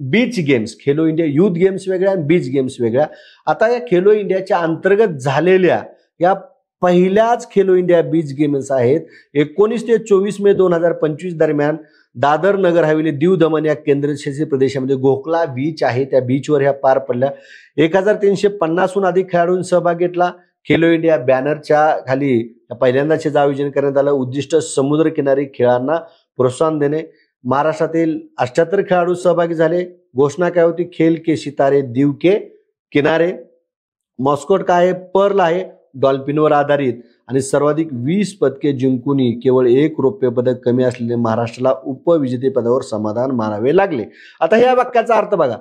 beach games, Khelo India youth games वेगळ्या, बीच गेम्स वेगळ्या. आता या खेलो इंडियाच्या अंतर्गत झालेल्या या पहिल्याच खेलो इंडिया बीच गेम्स आहेत. 19 ते 24 मे 2025 दरम्यान दादर, नगर हवेली, दीव दमण या केंद्रशासित प्रदेशामध्ये गोखला बीच आहे, त्या बीचवर ह्या पार पडल्या. 1350हून अधिक खेळाडूंनी सहभाग घेतला. खेलो इंडिया बॅनरच्या खाली पहिल्यांदाच आयोजन करण्यात आलं. उद्दिष्ट समुद्रकिनारी खेळांना प्रोत्साहन देणे. महाराष्ट्रातील 78 खेळाडू सहभागी झाले. घोषणा काय होती, खेल के सितारे दीव के किनारे. मॉस्कोट काय आहे, पर्ल आहे, डॉल्फिनवर आधारित आणि सर्वाधिक 20 पदके जिंकून केवळ 1 रौप्य पदक कमी असलेले महाराष्ट्राला उपविजेतेपदावर समाधान मानावे लागले. आता या वाक्याचा अर्थ बघा,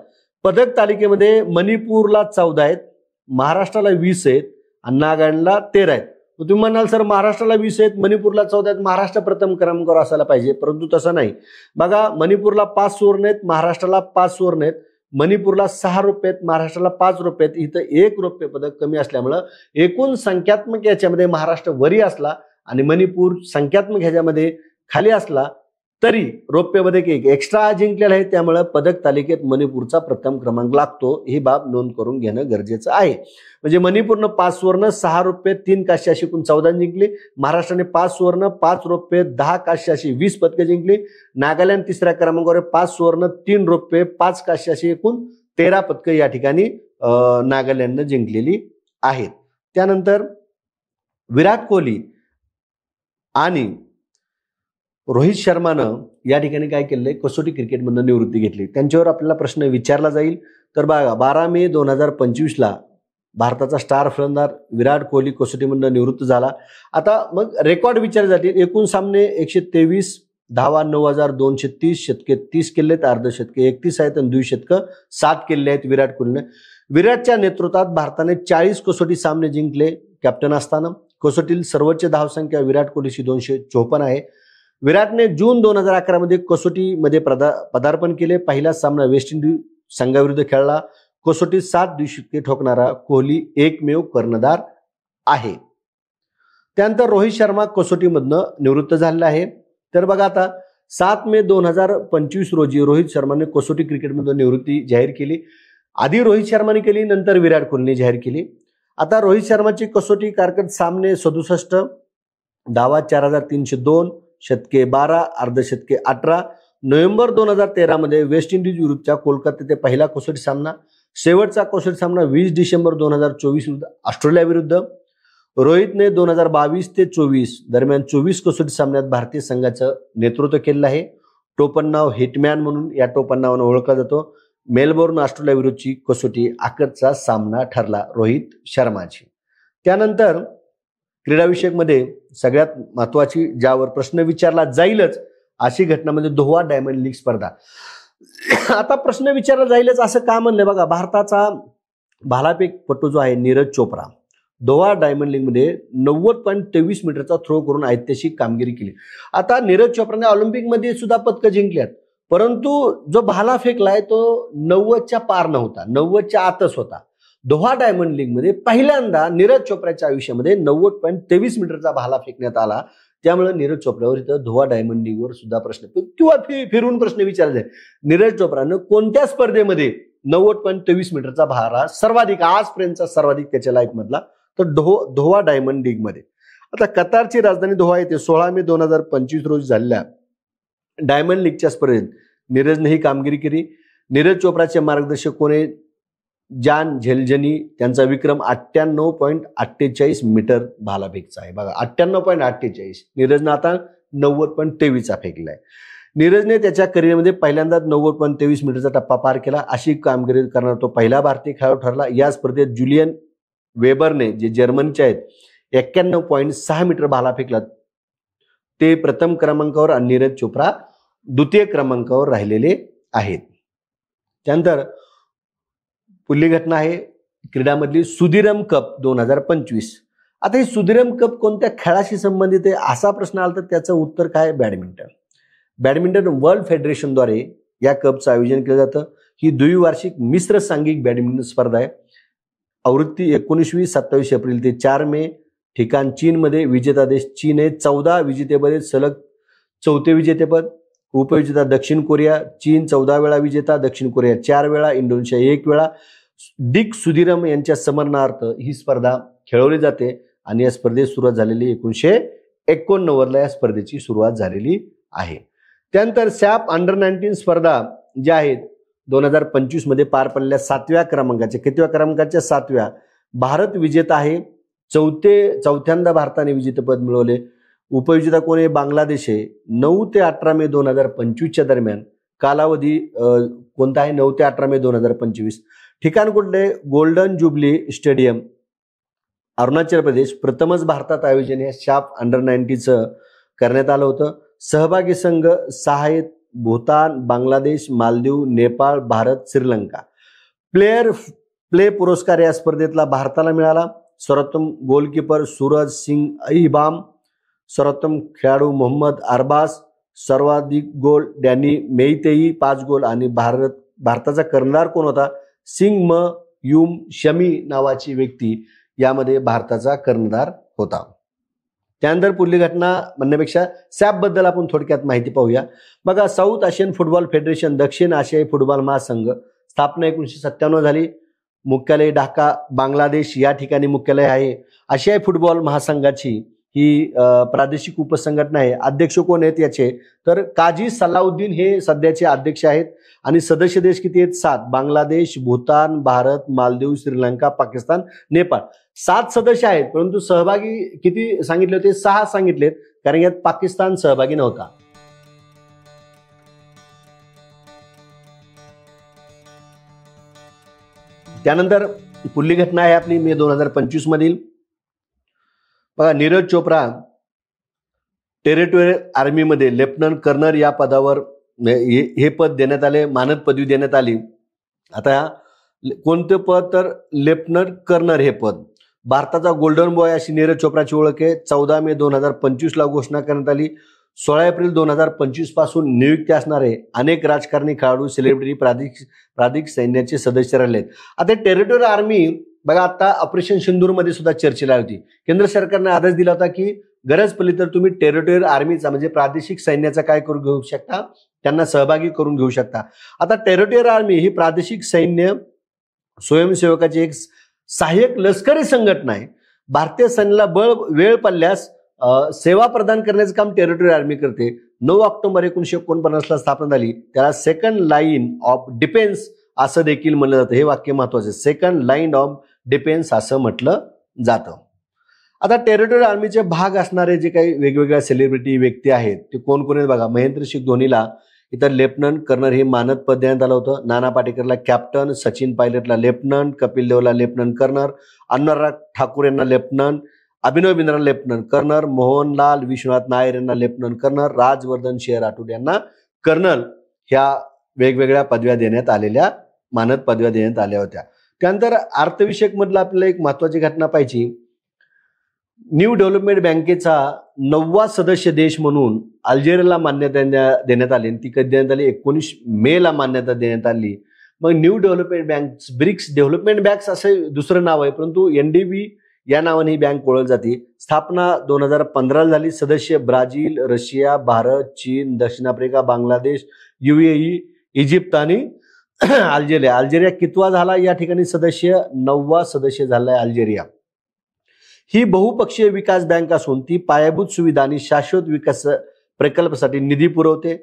पदक तालिकेमध्ये मणिपूरला 14 आहेत, महाराष्ट्राला 20 आहेत आणि नागालँडला 13 आहेत. तुम्ही म्हणाल सर महाराष्ट्राला 20 आहेत, मणिपूरला 14 आहेत, महाराष्ट्र प्रथम क्रमांकावर असायला पाहिजे, परंतु तसं नाही. बघा, मणिपूरला 5 सुवर्ण आहेत, महाराष्ट्राला 5 सुवर्ण आहेत. मणिपूरला 6 रौप्य आहेत, महाराष्ट्राला 5 रौप्य आहेत. इथं 1 रौप्य पदक कमी असल्यामुळं एकूण संख्यात्मक याच्यामध्ये महाराष्ट्र वरी असला आणि मणिपूर संख्यात्मक ह्याच्यामध्ये खाली असला तरी रौप्य पदक एक एक्स्ट्रा जिंकलेलं आहे, त्यामुळे पदक तालिकेत मणिपूरचा प्रथम क्रमांक लागतो. ही बाब नोंद करून घेणं गरजेचं आहे. म्हणजे मणिपूरनं 5 सुवर्ण, 6 रौप्य, 3 कांस्य अशी एकूण 14 जिंकली. महाराष्ट्राने 5 सुवर्ण, 5 रौप्य, 10 कांस्य अशी 20 पदकं जिंकली. नागालँड तिसऱ्या क्रमांकावर 5 सुवर्ण, 3 रौप्य, 5 कांस्य अशी एकूण 13 पदकं या ठिकाणी नागालँडनं जिंकलेली आहेत. त्यानंतर विराट कोहली आणि रोहित शर्मानं या ठिकाणी काय केलंय, कसोटी क्रिकेटमधून निवृत्ती घेतली. त्यांच्यावर आपल्याला प्रश्न विचारला जाईल. तर बघा, 12 मे 2025 भारताचा स्टार फलंदाज विराट कोहली कसोटीमधून निवृत्त झाला. आता मग रेकॉर्ड विचारले जातील. एकूण सामने 123, धावा 9230, शतके 30 केले आहेत, अर्धशतके 31 आहेत आणि द्विशतकं 7 केले आहेत विराट कोहलीने. विराटच्या नेतृत्वात भारताने 40 कसोटी सामने जिंकले कॅप्टन असताना. कसोटीतील सर्वोच्च धावसंख्या विराट कोहलीची 254 आहे. विराटने जून 2011 मध्ये कसोटीमध्ये पदार्पण केले. पहिला सामना वेस्ट इंडिज संघाविरुद्ध खेळला. कसोटीत 7 द्विशतके ठोकणारा कोहली एकमेव कर्णधार आहे. त्यानंतर रोहित शर्मा कसोटीमधनं निवृत्त झालेला आहे. तर बघा आता 7 मे 2025 रोजी रोहित शर्माने कसोटी क्रिकेटमधून निवृत्ती जाहीर केली. आधी रोहित शर्माने केली, नंतर विराट कोहलीने जाहीर केली. आता रोहित शर्माची कसोटी कारकीर्द सामने 67, धावा 4302, शतके 12, अर्धशतके 18. नोव्हेंबर 2013 मध्ये वेस्ट इंडिज विरुद्धच्या कोलकाता ते पहिला कसोटी सामना. शेवटचा कसोटी सामना 20 डिसेंबर 2024 विरुद्ध ऑस्ट्रेलिया विरुद्ध. रोहितने 2022 ते 24 दरम्यान 24 कसोटी सामन्यात भारतीय संघाचं नेतृत्व केलेलं आहे. टोपण नाव हिटमॅन म्हणून या टोपण नावानं ओळखला जातो. मेलबोर्न ऑस्ट्रेलिया विरुद्धची कसोटी आकर्षचा सामना ठरला रोहित शर्माची. त्यानंतर क्रीडाविषयक मध्ये सगळ्यात महत्वाची, ज्यावर प्रश्न विचारला जाईलच अशी घटना म्हणजे दोहा डायमंड लीग स्पर्धा. आता प्रश्न विचारला जाईलच असं का म्हणलं, बघा भारताचा भालाफेकपटू जो आहे Neeraj Chopra Doha diamond league मध्ये 90.23 मीटरचा थ्रो करून ऐतिहासिक कामगिरी केली. आता नीरज चोप्राने ऑलिम्पिकमध्ये सुद्धा पदकं जिंकल्यात, परंतु जो भाला फेकलाय तो 90च्या पार नव्हता, 90च्या आतच होता. दोहा डायमंड लीग मध्ये पहिल्यांदा नीरज चोप्राच्या आयुष्यामध्ये 90.23 मीटरचा भाला फेकण्यात आला. त्यामुळे नीरज चोप्रावर इथं दोहा डायमंड लीगवर सुद्धा प्रश्न किंवा फिरून प्रश्न विचारले, नीरज चोप्रानं कोणत्या स्पर्धेमध्ये 90.23 मीटरचा भाला सर्वाधिक आजपर्यंतचा सर्वाधिक त्याच्या लाईफ मधला, तर दोहा डायमंड लीग मध्ये. आता कतारची राजधानी दोहा येथे 16 मे 2025 रोजी झालेल्या डायमंड लीगच्या स्पर्धेत नीरजने ही कामगिरी केली. नीरज चोप्राचे मार्गदर्शक कोणी जान झेलजनी, त्यांचा विक्रम 98.48 मीटर भालाफेकचा आहे. बघा 98.48, नीरजनं आता 90.23चा फेकलाय. नीरजने त्याच्या करिअरमध्ये पहिल्यांदाच 90.23 मीटरचा टप्पा पार केला. अशी कामगिरी करणारा तो पहिला भारतीय खेळाडू ठरला. या स्पर्धेत जुलियन वेबरने, जे जर्मनीचे आहेत, 91.6 मीटर भाला फेकला. ते प्रथम क्रमांकावर आणि नीरज चोप्रा द्वितीय क्रमांकावर राहिलेले आहेत. त्यानंतर पुढली घटना आहे क्रीडामधली सुधीरम कप 2025. आता ही सुधीरम कप कोणत्या खेळाशी संबंधित आहे असा प्रश्न आला तर त्याचं उत्तर काय, बॅडमिंटन. बॅडमिंटन वर्ल्ड फेडरेशनद्वारे या कपचं आयोजन केलं जातं. ही द्विवार्षिक मिश्र सांघिक बॅडमिंटन स्पर्धा आहे. आवृत्ती 19वी 27 एप्रिल ते 4 मे. ठिकाण चीनमध्ये. विजेता देश चीन आहे. 14 विजेतेपद आहेत, सलग 4थे विजेतेपद. उपविजेता दक्षिण कोरिया. चीन 14 वेळा विजेता, दक्षिण कोरिया 4 वेळा, इंडोनेशिया 1 वेळा. डिक सुधीरम यांच्या स्मरणार्थ ही स्पर्धा खेळवली जाते आणि या स्पर्धेत सुरुवात झालेली 1989ला या स्पर्धेची सुरुवात झालेली आहे. त्यानंतर सॅप अंडर-19 स्पर्धा ज्या आहेत 2025 मध्ये पार पडलेल्या 7व्या क्रमांकाच्या, कितव्या क्रमांकाच्या 7व्या, भारत विजेता आहे. चौथ्यांदा भारताने विजेतेपद मिळवले. उपविजेता कोण आहे, बांगलादेश आहे. 9 ते 18 मे 2025च्या दरम्यान. कालावधी कोणता आहे, 9 ते 18 मे 2025. ठिकाण कुठले, golden jubilee stadium, Arunachal Pradesh. प्रथमच भारतात आयोजन हे सॅप अंडर-19चं करण्यात आलं होतं. सहभागी संघ 6 आहेत, भूतान, बांगलादेश, मालदीव, नेपाळ, भारत, श्रीलंका. प्ले पुरस्कार या स्पर्धेतला भारताला मिळाला. सर्वोत्तम गोलकीपर सूरज सिंग अहिबाम, सर्वोत्तम खेळाडू मोहम्मद अरबाज, सर्वाधिक गोल डॅनी मेईतेई 5 गोल आणि भारताचा कर्णधार कोण होता, सिंग म युम शमी नावाची व्यक्ती यामध्ये भारताचा कर्णधार होता. त्यानंतर पुढली घटना म्हणण्यापेक्षा सॅप बद्दल आपण थोडक्यात माहिती पाहूया. बघा, साऊथ आशियन फुटबॉल फेडरेशन, दक्षिण आशियाई फुटबॉल महासंघ स्थापना 1997 झाली. मुख्यालय ढाका, बांगलादेश या ठिकाणी मुख्यालय आहे. आशियाई फुटबॉल महासंघाची ही प्रादेशिक उपसंघटना आहे. अध्यक्ष कोण आहेत याचे, तर काजी सलाउद्दीन हे सध्याचे अध्यक्ष आहेत. आणि सदस्य देश किती आहेत, 7. बांगलादेश, भूतान, भारत, मालदीव, श्रीलंका, पाकिस्तान, नेपाळ. 7 सदस्य आहेत, परंतु सहभागी किती सांगितले होते, 6 सांगितलेत, कारण यात पाकिस्तान सहभागी नव्हता. त्यानंतर पुढली घटना आहे आपली मे 2025 मधील. बघा, नीरज चोप्रा टेरिटोरियल आर्मीमध्ये लेफ्टनंट कर्नल या पदावर हे पद देण्यात आले, मानद पदवी देण्यात आली. आता कोणते पद, तर लेफ्टनंट कर्नल हे पद. भारताचा गोल्डन बॉय अशी नीरज चोप्राची ओळख आहे. 14 मे 2025 घोषणा करण्यात आली. 16 एप्रिल 2025 पासून नियुक्ती असणारे अनेक राजकारणी, खेळाडू, सेलिब्रिटी प्रादेशिक सैन्याचे सदस्य राहिले आहेत. आता टेरिटोरियल आर्मी बघा, आता ऑपरेशन सिंदूरमध्ये सुद्धा चर्चेला होती. केंद्र सरकारने आदेश दिला होता की गरज पडली तर तुम्ही टेरिटोरियल आर्मीचा म्हणजे प्रादेशिक सैन्याचा काय करून घेऊ शकता, त्यांना सहभागी करून घेऊ शकता. आता टेरिटोरियल आर्मी ही प्रादेशिक सैन्य स्वयंसेवकाची एक सहाय्यक लष्करी संघटना आहे. भारतीय सैन्याला वेळ पडल्यास सेवा प्रदान करण्याचं काम टेरिटोरियल आर्मी करते. 9 ऑक्टोबर 1949 स्थापना झाली. त्याला सेकंड लाईन ऑफ डिफेन्स असं देखील म्हणलं जातं. हे वाक्य महत्वाचं आहे, सेकंड लाईन ऑफ डिफेन्स असं म्हटलं जातं. आता टेरिटोरियल आर्मीचे भाग असणारे जे काही वेगवेगळ्या सेलिब्रिटी व्यक्ती आहेत ते कोण कोण आहेत बघा. महेंद्रसिंग धोनीला इतर लेफ्टनंट कर्नल हे मानद पद देण्यात आलं होतं. नाना पाटेकरला कॅप्टन, सचिन पायलटला लेफ्टनंट, कपिल देवला लेफ्टनंट कर्नल, अनुराग ठाकूर यांना lieutenant, Abhinav Bindra lieutenant colonel, Mohanlal Vishwanath Nair यांना लेफ्टनंट कर्नल, राजवर्धन सिंह राठोड यांना कर्नल ह्या वेगवेगळ्या पदव्या देण्यात आलेल्या, मानद पदव्या देण्यात आल्या होत्या. त्यानंतर अर्थविषयक मधलं आपल्याला एक महत्वाची घटना पाहिजे. न्यू डेव्हलपमेंट बँकेचा 9वा सदस्य देश म्हणून अल्जेरियाला मान्यता देण्यात आली. ती कधी देण्यात आली? 19 मे ला मान्यता देण्यात आली. मग new development bank, BRICS development bank असं दुसरं नाव आहे, परंतु NDB या नावाने ही बँक ओळखली जाते. स्थापना 2015 झाली. सदस्य ब्राझील, रशिया, भारत, चीन, दक्षिण आफ्रिका, बांगलादेश, UAE, इजिप्त आणि अल्जेरिया. अल्जेरिया कितवा झाला या ठिकाणी सदस्य? 9वा सदस्य झालाय अल्जेरिया. ही बहुपक्षीय विकास बँक असून ती पायाभूत सुविधा आणि शाश्वत विकास प्रकल्पासाठी निधी पुरवते.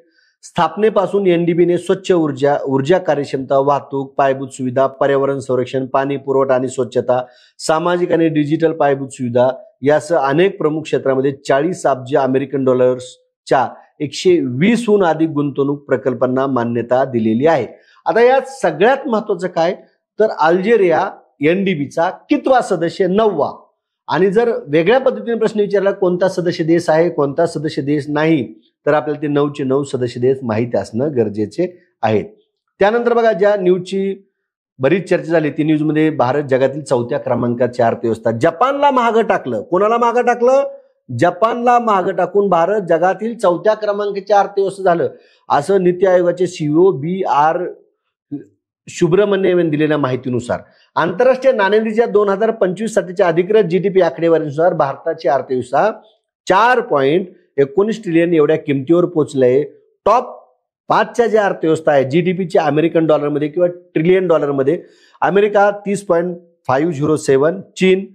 स्थापनेपासून NDBने स्वच्छ ऊर्जा कार्यक्षमता, वाहतूक, पायाभूत सुविधा, पर्यावरण संरक्षण, पाणी पुरवठा आणि स्वच्छता, सामाजिक आणि डिजिटल पायाभूत सुविधा यासह अनेक प्रमुख क्षेत्रामध्ये 40 अब्ज अमेरिकन डॉलर्सच्या 120हून अधिक गुंतवणूक प्रकल्पांना मान्यता दिलेली आहे. आता यात सगळ्यात महत्वाचं काय तर अल्जेरिया NDBचा कितवा सदस्य? 9वा. आणि जर वेगळ्या पद्धतीने प्रश्न विचारला कोणता सदस्य देश आहे, कोणता सदस्य देश नाही, तर आपल्याला ते 9चे 9 सदस्य देश माहिती असणं गरजेचे आहे. त्यानंतर बघा, ज्या न्यूजची बरीच चर्चा झाली ती न्यूजमध्ये भारत जगातील 4थ्या क्रमांकाची अर्थव्यवस्था. जपानला मागं टाकलं. कोणाला मागं टाकलं? जपानला मागं टाकून भारत जगातील 4थ्या क्रमांकाची अर्थव्यवस्था झालं, असं नीती आयोगाचे CEO BR सुब्रमण्यम यांनी दिलेल्या माहितीनुसार. आंतरराष्ट्रीय नाणेनिधीच्या 2025 साठीच्या अधिकृत GDP आकडेवारीनुसार भारताची अर्थव्यवस्था 4.19 ट्रिलियन एवढ्या किमतीवर पोहोचलंय. टॉप 5च्या ज्या अर्थव्यवस्था आहे GDPच्या अमेरिकन डॉलरमध्ये किंवा ट्रिलियन डॉलरमध्ये, अमेरिका 30.507, चीन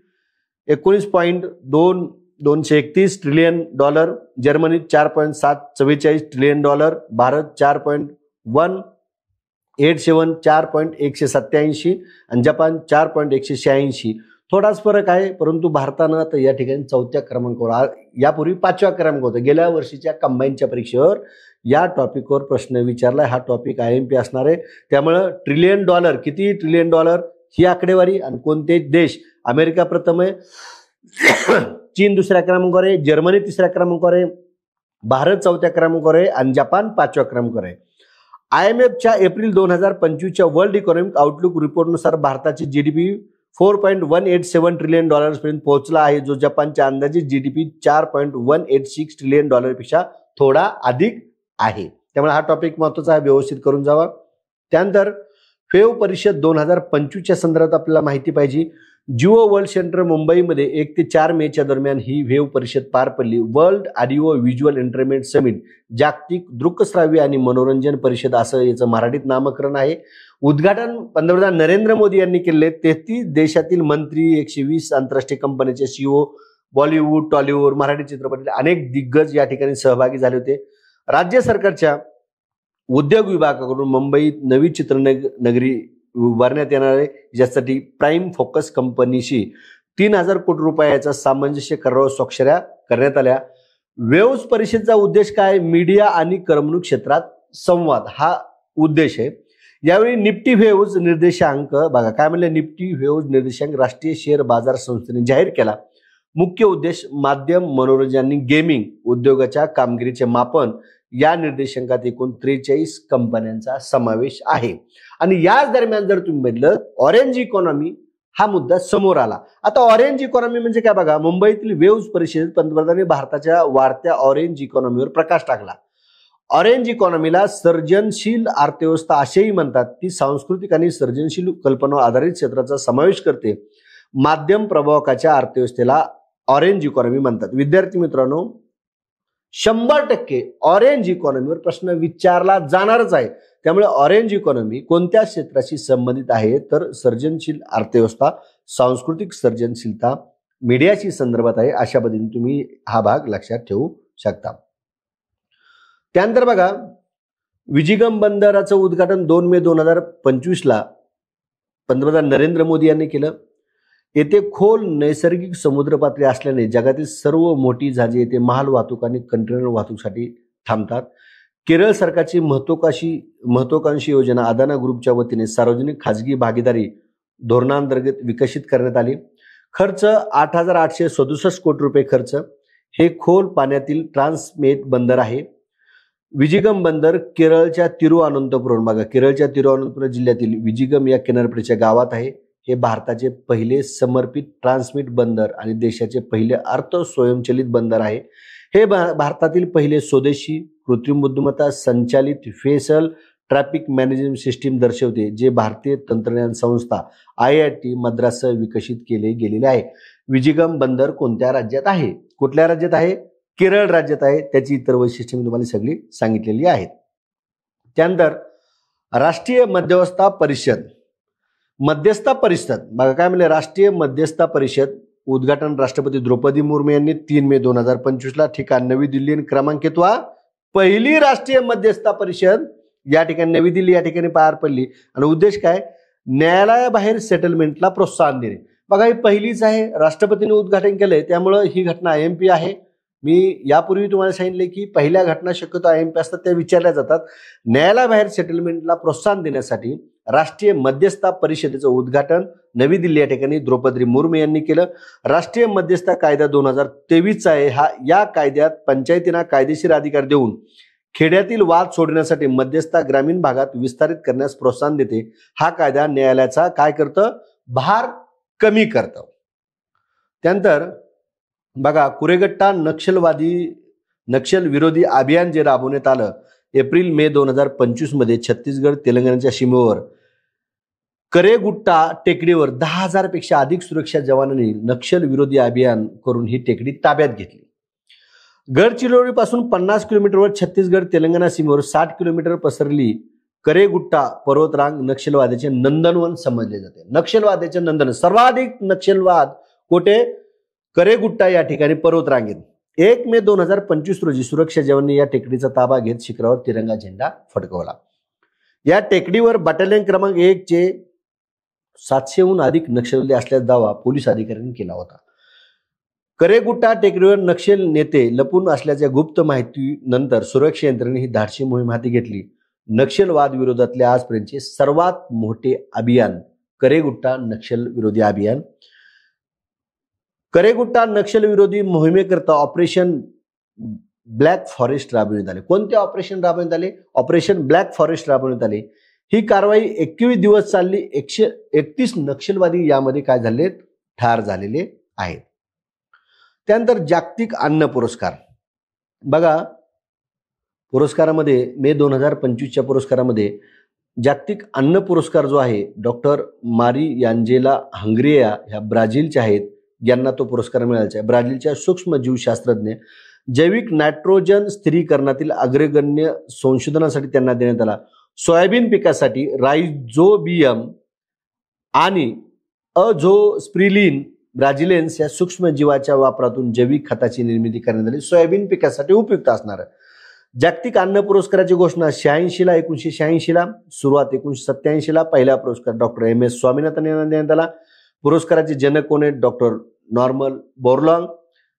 19.231 trillion dollar, Germany 4.744 trillion dollar, Bharat 4.187 4.187 आणि जपान 4.186. थोडाच फरक आहे, परंतु भारतानं तर या ठिकाणी 4थ्या क्रमांकावर, यापूर्वी 5व्या क्रमांक होता. गेल्या वर्षीच्या कंबाईनच्या परीक्षेवर या टॉपिकवर प्रश्न विचारलाय. हा टॉपिक IMP असणार आहे. त्यामुळं ट्रिलियन डॉलर, किती ट्रिलियन डॉलर ही आकडेवारी आणि कोणते देश? अमेरिका प्रथम आहे, चीन दुसऱ्या क्रमांकावर आहे, जर्मनी तिसऱ्या क्रमांकावर आहे, भारत 4थ्या क्रमांकावर आहे आणि जपान 5व्या क्रमांकावर आहे. IMFच्या एप्रिल 2025च्या वर्ल्ड इकॉनॉमिक आउटलुक रिपोर्टनुसार भारताची GDP 4.187 ट्रिलियन डॉलर्सपर्यंत पोहोचला आहे, जो जपानच्या अंदाजित GDP 4.186 ट्रिलियन डॉलरपेक्षा थोडा अधिक आहे. त्यामुळे हा टॉपिक महत्वाचा आहे, व्यवस्थित करून जावा. त्यानंतर फेव परिषद 2025च्या संदर्भात आपल्याला माहिती पाहिजे. जिओ वर्ल्ड सेंटर मुंबईमध्ये 1 ते 4 मेच्या दरम्यान ही वेव परिषद पार पडली. World audio visual entertainment summit, जागतिक दृकश्राव्य आणि मनोरंजन परिषद असं याचं मराठीत नामकरण आहे. उद्घाटन पंतप्रधान नरेंद्र मोदी यांनी केले. 33 देशातील मंत्री, 120 आंतरराष्ट्रीय कंपन्यांचे CEO, बॉलिवूड, टॉलिवूड, मराठी चित्रपटातील अनेक दिग्गज या ठिकाणी सहभागी झाले होते. राज्य सरकारच्या उद्योग विभागाकडून मुंबईत नवी चित्रनगरी उभारण्यात येणार आहे. ज्यासाठी प्राईम फोकस कंपनीशी 3000 कोटी रुपयाचा सामंजस्य करारावर स्वाक्षऱ्या करण्यात आल्या. वेव्स परिषदेचा उद्देश काय? मीडिया आणि करमणूक क्षेत्रात संवाद हा उद्देश आहे. यावेळी निफ्टी व्हेव्ज निर्देशांक बघा काय म्हणले, निफ्टी व्हेव्ज निर्देशांक राष्ट्रीय शेअर बाजार संस्थेने जाहीर केला. मुख्य उद्देश माध्यम, मनोरंजन आणि गेमिंग उद्योगाच्या कामगिरीचे मापन. या निर्देशांकात एकूण 43 कंपन्यांचा समावेश आहे. आणि याच दरम्यान जर तुम्ही बघितलं, ऑरेंज इकॉनॉमी हा मुद्दा समोर आला. आता ऑरेंज इकॉनॉमी म्हणजे काय बघा, मुंबईतील वेव्ज परिषदेत पंतप्रधानांनी भारताच्या वाढत्या ऑरेंज इकॉनॉमीवर प्रकाश टाकला. ऑरेंज इकॉनॉमीला सर्जनशील अर्थव्यवस्था असेही म्हणतात. ती सांस्कृतिक आणि सर्जनशील कल्पना आधारित क्षेत्राचा समावेश करते. माध्यम प्रभावकाच्या अर्थव्यवस्थेला ऑरेंज इकॉनॉमी म्हणतात. विद्यार्थी मित्रांनो, 100% ऑरेंज इकॉनॉमीवर प्रश्न विचारला जाणारच आहे. त्यामुळे ऑरेंज इकॉनॉमी कोणत्या क्षेत्राशी संबंधित आहे, तर सर्जनशील अर्थव्यवस्था, सांस्कृतिक सर्जनशीलता, मीडियाशी संदर्भात आहे. अशा पद्धतीने तुम्ही हा भाग लक्षात ठेवू शकता. त्यानंतर बघा, विजिगम बंदराचं उद्घाटन 2 मे 2025ला पंतप्रधान नरेंद्र मोदी यांनी केलं. येथे खोल नैसर्गिक समुद्र पातळी असल्याने जगातील सर्व मोठी जहाजे येथे माल वाहतूक आणि कंटेनर वाहतूकसाठी थांबतात. केरळ सरकारची महत्वाकांक्षी योजना अदाना ग्रुपच्या वतीने सार्वजनिक खाजगी भागीदारी धोरणांतर्गत विकसित करण्यात आली. खर्च 8,867 कोटी रुपये खर्च. हे खोल पाण्यातील ट्रान्समेट बंदर आहे. विजिगम बंदर केरळच्या तिरुअनंतपुरम, बघा केरळच्या तिरुअनंतपुरम जिल्ह्यातील विजिगम या किनारपट्टीच्या गावात आहे. हे भारताचे पहिले समर्पित ट्रान्समिट बंदर आणि देशाचे पहिले अर्थ स्वयंचलित बंदर आहे. हे भारतातील पहिले स्वदेशी कृत्रिम बुद्धिमत्ता संचालित फेसल ट्रॅफिक मॅनेजमेंट सिस्टीम दर्शवते, जे भारतीय तंत्रज्ञान संस्था IIT मद्राससह विकसित केले गेलेले आहे. विजिगम बंदर कोणत्या राज्यात आहे? कुठल्या राज्यात आहे? केरळ राज्यात आहे. त्याची इतर वैशिष्ट्ये मी तुम्हाला सगळी सांगितलेली आहेत. त्यानंतर राष्ट्रीय मध्यवस्था परिषद, बघा काय म्हणले, राष्ट्रीय मध्यस्थता परिषद उद्घाटन राष्ट्रपती द्रौपदी मुर्मू यांनी 3 मे 2025ला. ठिकाण नवी दिल्ली. क्रमांक कितवा? पहिली राष्ट्रीय मध्यस्थता परिषद या ठिकाणी नवी दिल्ली या ठिकाणी पार पडली. आणि उद्देश काय? न्यायालयाबाहेर सेटलमेंटला प्रोत्साहन देणे. बघा ही पहिलीच आहे, राष्ट्रपतींनी उद्घाटन केलंय, त्यामुळे ही घटना IMP आहे. मी यापूर्वी तुम्हाला सांगितले की पहिल्या घटना शक्यतो IMP असतात, त्या विचारल्या जातात. न्यायालयाबाहेर सेटलमेंटला प्रोत्साहन देण्यासाठी राष्ट्रीय मध्यस्थता परिषदेचं उद्घाटन नवी दिल्ली या ठिकाणी द्रौपदी मुर्मू यांनी केलं. राष्ट्रीय मध्यस्थता कायदा 2023 आहे. या कायद्यात पंचायतींना कायदेशीर अधिकार देऊन खेड्यातील वाद सोडण्यासाठी मध्यस्थता ग्रामीण भागात विस्तारित करण्यास प्रोत्साहन देते. हा कायदा न्यायालयाचा काय करतं? भार कमी करतं. त्यानंतर बघा, कुरेगट्टा नक्षल विरोधी अभियान जे राबवण्यात आलं एप्रिल मे 2025 मध्ये छत्तीसगड तेलंगणाच्या सीमेवर करेगुट्टा टेकडीवर 10,000 पेक्षा अधिक सुरक्षा जवानांनी नक्षल विरोधी अभियान करून ही टेकडी ताब्यात घेतली. गडचिरोलीपासून 50 किलोमीटरवर छत्तीसगड तेलंगणा सीमेवर 60 किलोमीटर पसरली करेगुट्टा पर्वतरांग नक्षलवाद्याचे नंदनवन समजले जाते. नक्षलवाद्याचे नंदन, सर्वाधिक नक्षलवाद कोठे? करेगुट्टा या ठिकाणी पर्वतरांगेत. 1 मे 2025 रोजी सुरक्षा जवानांनी या टेकडीचा ताबा घेत शिखरावर तिरंगा झेंडा फडकवला. या टेकडीवर बटालियन क्रमांक 1 चे 700हून अधिक नक्षलवादी असल्याचा दावा पोलीस अधिकाऱ्यांनी केला होता. करेगुट्टा टेकडीवर नक्षल नेते लपून असल्याच्या गुप्त माहितीनंतर सुरक्षा यंत्रणेने ही धाडसी मोहीम हाती घेतली. नक्षलवाद विरोधातले आजपर्यंतचे सर्वात मोठे अभियान करेगुट्टा नक्षल विरोधी अभियान. करेगुट्टा नक्षल विरोधी मोहिमेकरता ऑपरेशन ब्लॅक फॉरेस्ट राबवण्यात आले. कोणते ऑपरेशन राबवण्यात आले? ऑपरेशन ब्लॅक फॉरेस्ट राबवण्यात आले. ही कारवाई 21 दिवस चालली. 131 नक्षलवादी यामध्ये काय झाले? ठार झालेले आहेत. त्यानंतर जागतिक अन्न पुरस्कार, बघा पुरस्कारामध्ये मे 2025च्या पुरस्कारामध्ये जागतिक अन्न पुरस्कार जो आहे डॉक्टर मारियांजेला हंग्रिया ह्या ब्राझीलच्या आहेत, यांना तो पुरस्कार मिळायचा आहे. ब्राझीलच्या सूक्ष्मजीवशास्त्रज्ञ जैविक नायट्रोजन स्थिरीकरणातील अग्रगण्य संशोधनासाठी त्यांना देण्यात आला. सोयाबीन पिकासाठी राइझोबियम आणि अझोस्प्रिलिन ब्राझिलेन्स या सूक्ष्मजीवाच्या वापरातून जैविक खताची निर्मिती करण्यात आली. सोयाबीन पिकासाठी उपयुक्त असणार. जागतिक अन्न पुरस्काराची घोषणा 1986ला सुरुवात 1987ला पहिला पुरस्कार डॉक्टर MS स्वामीनाथन यांना देण्यात आला. पुरस्काराचे जनक कोण आहेत? Doctor Norman Borlaug.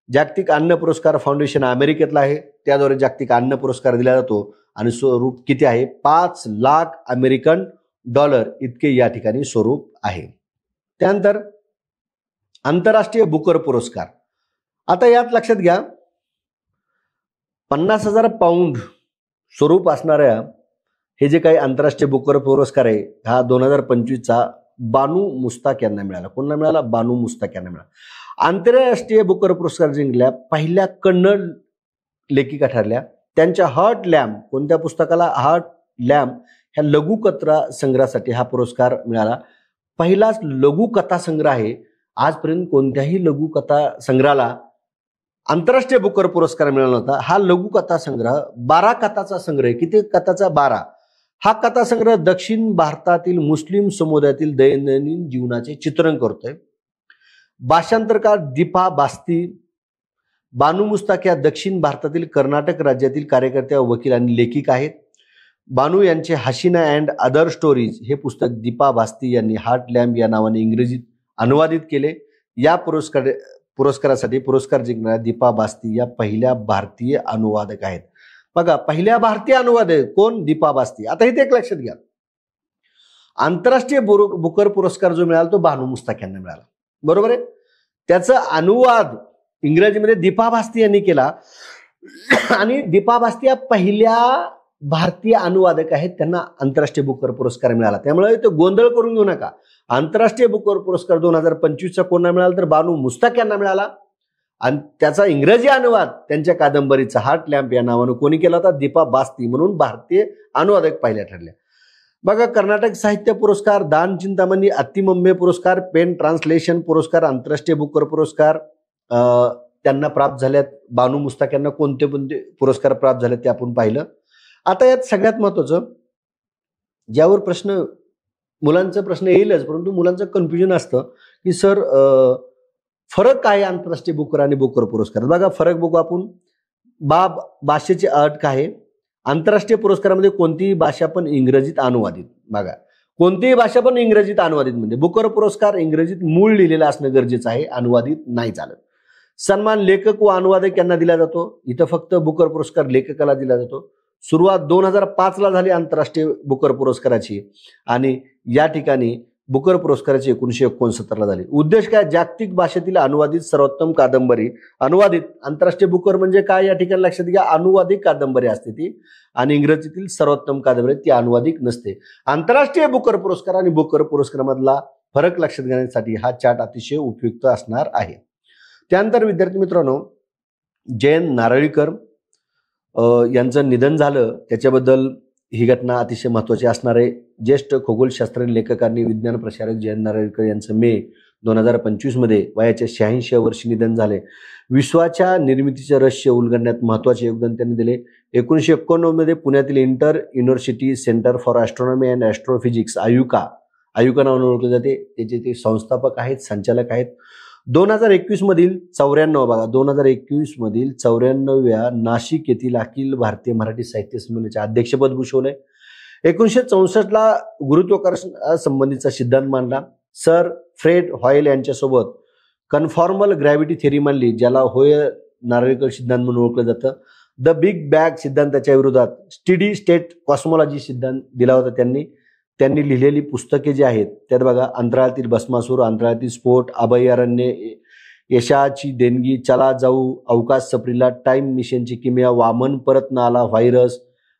जागतिक अन्न पुरस्कार फाउंडेशन अमेरिकेतला आहे, त्याद्वारे जागतिक अन्न पुरस्कार दिला जातो आणि स्वरूप किती आहे? $5,00,000 इतके या ठिकाणी स्वरूप आहे. त्यानंतर आंतरराष्ट्रीय बुकर पुरस्कार. आता यात लक्षात घ्या, 50,000 पाऊंड स्वरूप असणाऱ्या हे जे काही आंतरराष्ट्रीय बुकर पुरस्कार आहे, हा 2025चा बानू मुस्ताक यांना मिळाला. कोणाला मिळाला? बानू मुस्ताक यांना मिळाला. आंतरराष्ट्रीय बुकर पुरस्कार जिंकल्या पहिल्या कन्नड लेखिका ठरल्या. त्यांच्या हार्ट लॅम्प, कोणत्या पुस्तकाला? हार्ट लॅम्प ह्या लघुकथा संग्रहासाठी हा पुरस्कार मिळाला. पहिलाच लघुकथा संग्रह आहे. आजपर्यंत कोणत्याही लघुकथा संग्रहाला आंतरराष्ट्रीय बुकर पुरस्कार मिळाला नव्हता. हा लघुकथा संग्रह 12 कथाचा संग्रह. किती कथाचा? 12. हा कथा संग्रह दक्षिण भारतातील मुस्लिम समुदायातील दैनंदिन जीवनाचे चित्रण करतोय. भाषांतरकार दीपा बास्ती. बानू मुस्ताक या दक्षिण भारतातील कर्नाटक राज्यातील कार्यकर्त्या, वकील आणि लेखिका आहेत. बानू यांचे हसीना अँड अदर स्टोरीज हे पुस्तक दीपा बास्ती यांनी हार्ट लॅम्प या नावाने इंग्रजीत अनुवादित केले. या पुरस्कारासाठी पुरस्कार जिंकणाऱ्या दीपा बास्ती या पहिल्या भारतीय अनुवादक आहेत. बघा, पहिल्या भारतीय अनुवादक कोण? दीपा बास्ती. आता इथे एक लक्षात घ्या, आंतरराष्ट्रीय बुकर पुरस्कार जो मिळाला तो बानू मुस्ताक यांना मिळाला. बरोबर आहे. त्याचा अनुवाद इंग्रजीमध्ये दीपा बास्ती यांनी केला आणि दीपा बास्ती या पहिल्या भारतीय अनुवादक आहेत, त्यांना आंतरराष्ट्रीय बुकर पुरस्कार मिळाला. त्यामुळे तो गोंधळ करून घेऊ नका. आंतरराष्ट्रीय बुकर पुरस्कार 2025चा कोणाला मिळाला? तर बानू मुस्ताक यांना मिळाला. आणि त्याचा इंग्रजी अनुवाद त्यांच्या कादंबरीचा हार्ट लॅम्प या नावानं कोणी केला होता? दीपा बास्ती. म्हणून भारतीय अनुवादक पहिल्या ठरल्या. बघा, कर्नाटक साहित्य पुरस्कार, दान चिंतामणी, अत्तिमंबे पुरस्कार, पेन ट्रान्सलेशन पुरस्कार, आंतरराष्ट्रीय बुकर पुरस्कार त्यांना प्राप्त झाल्यात. बानू मुस्ताक यांना कोणते कोणते पुरस्कार प्राप्त झाले ते आपण पाहिलं. आता यात सगळ्यात महत्वाचं, ज्यावर मुलांचा प्रश्न येईलच, परंतु मुलांचं कन्फ्युजन असतं की सर फरक काय आंतरराष्ट्रीय बुकर आणि बुकर पुरस्कार? बघा, फरक बघू आपण. भाषेची अट काय आहे? आंतरराष्ट्रीय पुरस्कारामध्ये कोणतीही भाषा पण इंग्रजीत अनुवादित. बघा, कोणतीही भाषा पण इंग्रजीत अनुवादित. म्हणजे बुकर पुरस्कार इंग्रजीत मूळ लिहिलेला असणं गरजेचं आहे, अनुवादित नाही चालत. सन्मान लेखक व अनुवादक यांना दिला जातो. इथं फक्त बुकर पुरस्कार लेखकाला दिला जातो. सुरुवात 2005ला झाली आंतरराष्ट्रीय बुकर पुरस्काराची आणि या ठिकाणी बुकर पुरस्काराची 1969ला झाली. उद्देश काय? जागतिक भाषेतील अनुवादित सर्वोत्तम कादंबरी. अनुवादित आंतरराष्ट्रीय बुकर म्हणजे काय? या ठिकाणी लक्षात घ्या, अनुवादिक कादंबरी असते ती, आणि इंग्रजीतील सर्वोत्तम कादंबरी ती अनुवादिक नसते. आंतरराष्ट्रीय बुकर पुरस्कार आणि बुकर पुरस्कारामधला फरक लक्षात घेण्यासाठी हा चार्ट अतिशय उपयुक्त असणार आहे. त्यानंतर विद्यार्थी मित्रांनो, जयंत नारळीकर यांचं निधन झालं, त्याच्याबद्दल ही घटना अतिशय महत्त्वाची असणार आहे. ज्येष्ठ खगोलशास्त्रज्ञ, लेखक आणि विज्ञान प्रसारक जयंत नारळीकर यांचं मे 2025 मध्ये वयाच्या 86व्या वर्षी निधन झाले. विश्वाच्या निर्मितीचे रहस्य उलगडण्यात महत्त्वाचे योगदान त्यांनी दिले. 1991 मध्ये पुण्यातील inter university centre for astronomy and astrophysics, IUCAA नावाने ओळखले जाते, त्याचे ते संस्थापक आहेत, संचालक आहेत. 2021 मधील 94, बघा 2021 मधील 94व्या नाशिक येथील अखिल भारतीय मराठी साहित्य संमेलनाचे अध्यक्षपद भूषवले. 1964ला गुरुत्वाकर्षण संबंधीचा सिद्धांत मांडला. सर फ्रेड हॉयल यांच्यासोबत कन्फॉर्मल ग्रॅव्हिटी थेरी मांडली, ज्याला होय नारळीकर सिद्धांत म्हणून ओळखलं जातं. द बिग बॅग सिद्धांताच्या विरोधात स्टिडी स्टेट कॉस्मॉलॉजी सिद्धांत दिला होता त्यांनी लिहिलेली पुस्तके जी आहेत त्यात बघा, अंतराळातील भस्मासूर, अंतराळातील स्फोट, अभयारण्य, यशाची देणगी, चला जाऊ, अवकाश सफरीला, टाइम मिशनची किमया, वामन परत न आला, व्हायरस,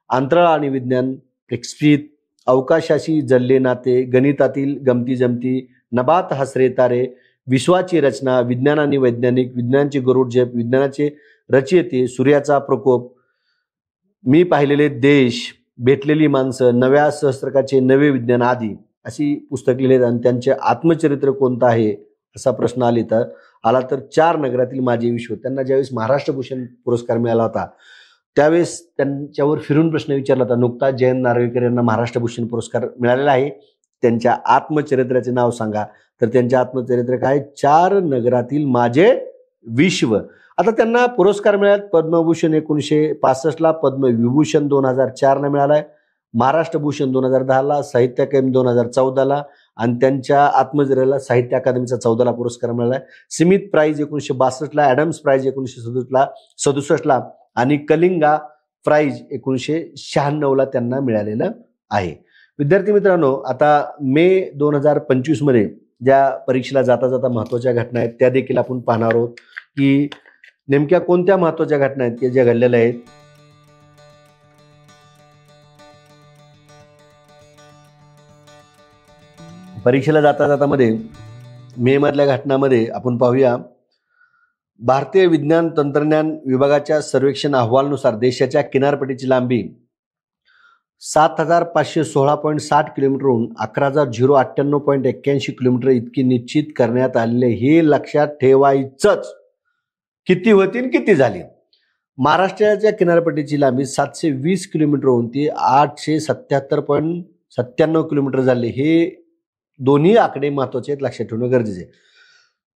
अंतराळ आणि विज्ञान, एक्सप्रीत, अवकाशाशी जडले नाते, गणितातील गमती जमती, नबात हसरे तारे, विश्वाची रचना, विज्ञान आणि वैज्ञानिक, विज्ञानाचे गरुड जप, विज्ञानाचे रचयिते, सूर्याचा प्रकोप, मी पाहिलेले देश, भेटलेली माणसं, नव्या सहस्त्रकाचे नवे विज्ञान आदी अशी पुस्तक लिहिलेत. आणि त्यांचे आत्मचरित्र कोणतं आहे असा प्रश्न आला तर 4 नगरातील माझे विश्व. त्यांना ज्यावेळेस महाराष्ट्र भूषण पुरस्कार मिळाला होता त्यावेळेस त्यांच्यावर फिरून प्रश्न विचारला होता. नुकताच जयंत नारळीकर यांना महाराष्ट्र भूषण पुरस्कार मिळालेला आहे, त्यांच्या आत्मचरित्राचे नाव सांगा. तर त्यांचे आत्मचरित्र काय? 4 नगरातील माझे विश्व. आता त्यांना पुरस्कार मिळाले. पद्मभूषण 1965ला, पद्मविभूषण 2004ला मिळालाय, महाराष्ट्र भूषण 2010ला, साहित्य अकादमी 2014ला, आणि त्यांच्या आत्मचरित्राला साहित्य अकादमीचा 14ला पुरस्कार मिळालाय. स्मिथ प्राइज 1962ला, ॲडम्स प्राइज 1967ला आणि कलिंगा प्राइज 1996ला त्यांना मिळालेलं आहे. विद्यार्थी मित्रांनो, आता मे 2025 मध्ये ज्या परीक्षेला जाता जाता महत्वाच्या घटना आहेत त्या देखील आपण पाहणार आहोत की नेमक्या कोणत्या महत्वाच्या घटना आहेत की ज्या घडलेल्या आहेत. परीक्षेला जाता जाता मध्ये मे मधल्या घटनामध्ये आपण पाहूया. भारतीय विज्ञान तंत्रज्ञान विभागाच्या सर्वेक्षण अहवालानुसार देशाच्या किनारपट्टीची लांबी 7,516.60 किलोमीटरहून 11,098.81 किलोमीटर इतकी निश्चित करण्यात आलेले. हे लक्षात ठेवायचंच. किती होती आणि किती झाली. महाराष्ट्राच्या किनारपट्टीची लांबी 720 किलोमीटरहून ती 877.97 किलोमीटर झाले. हे दोन्ही आकडे महत्वाचे आहेत, लक्षात ठेवणं गरजेचे आहे.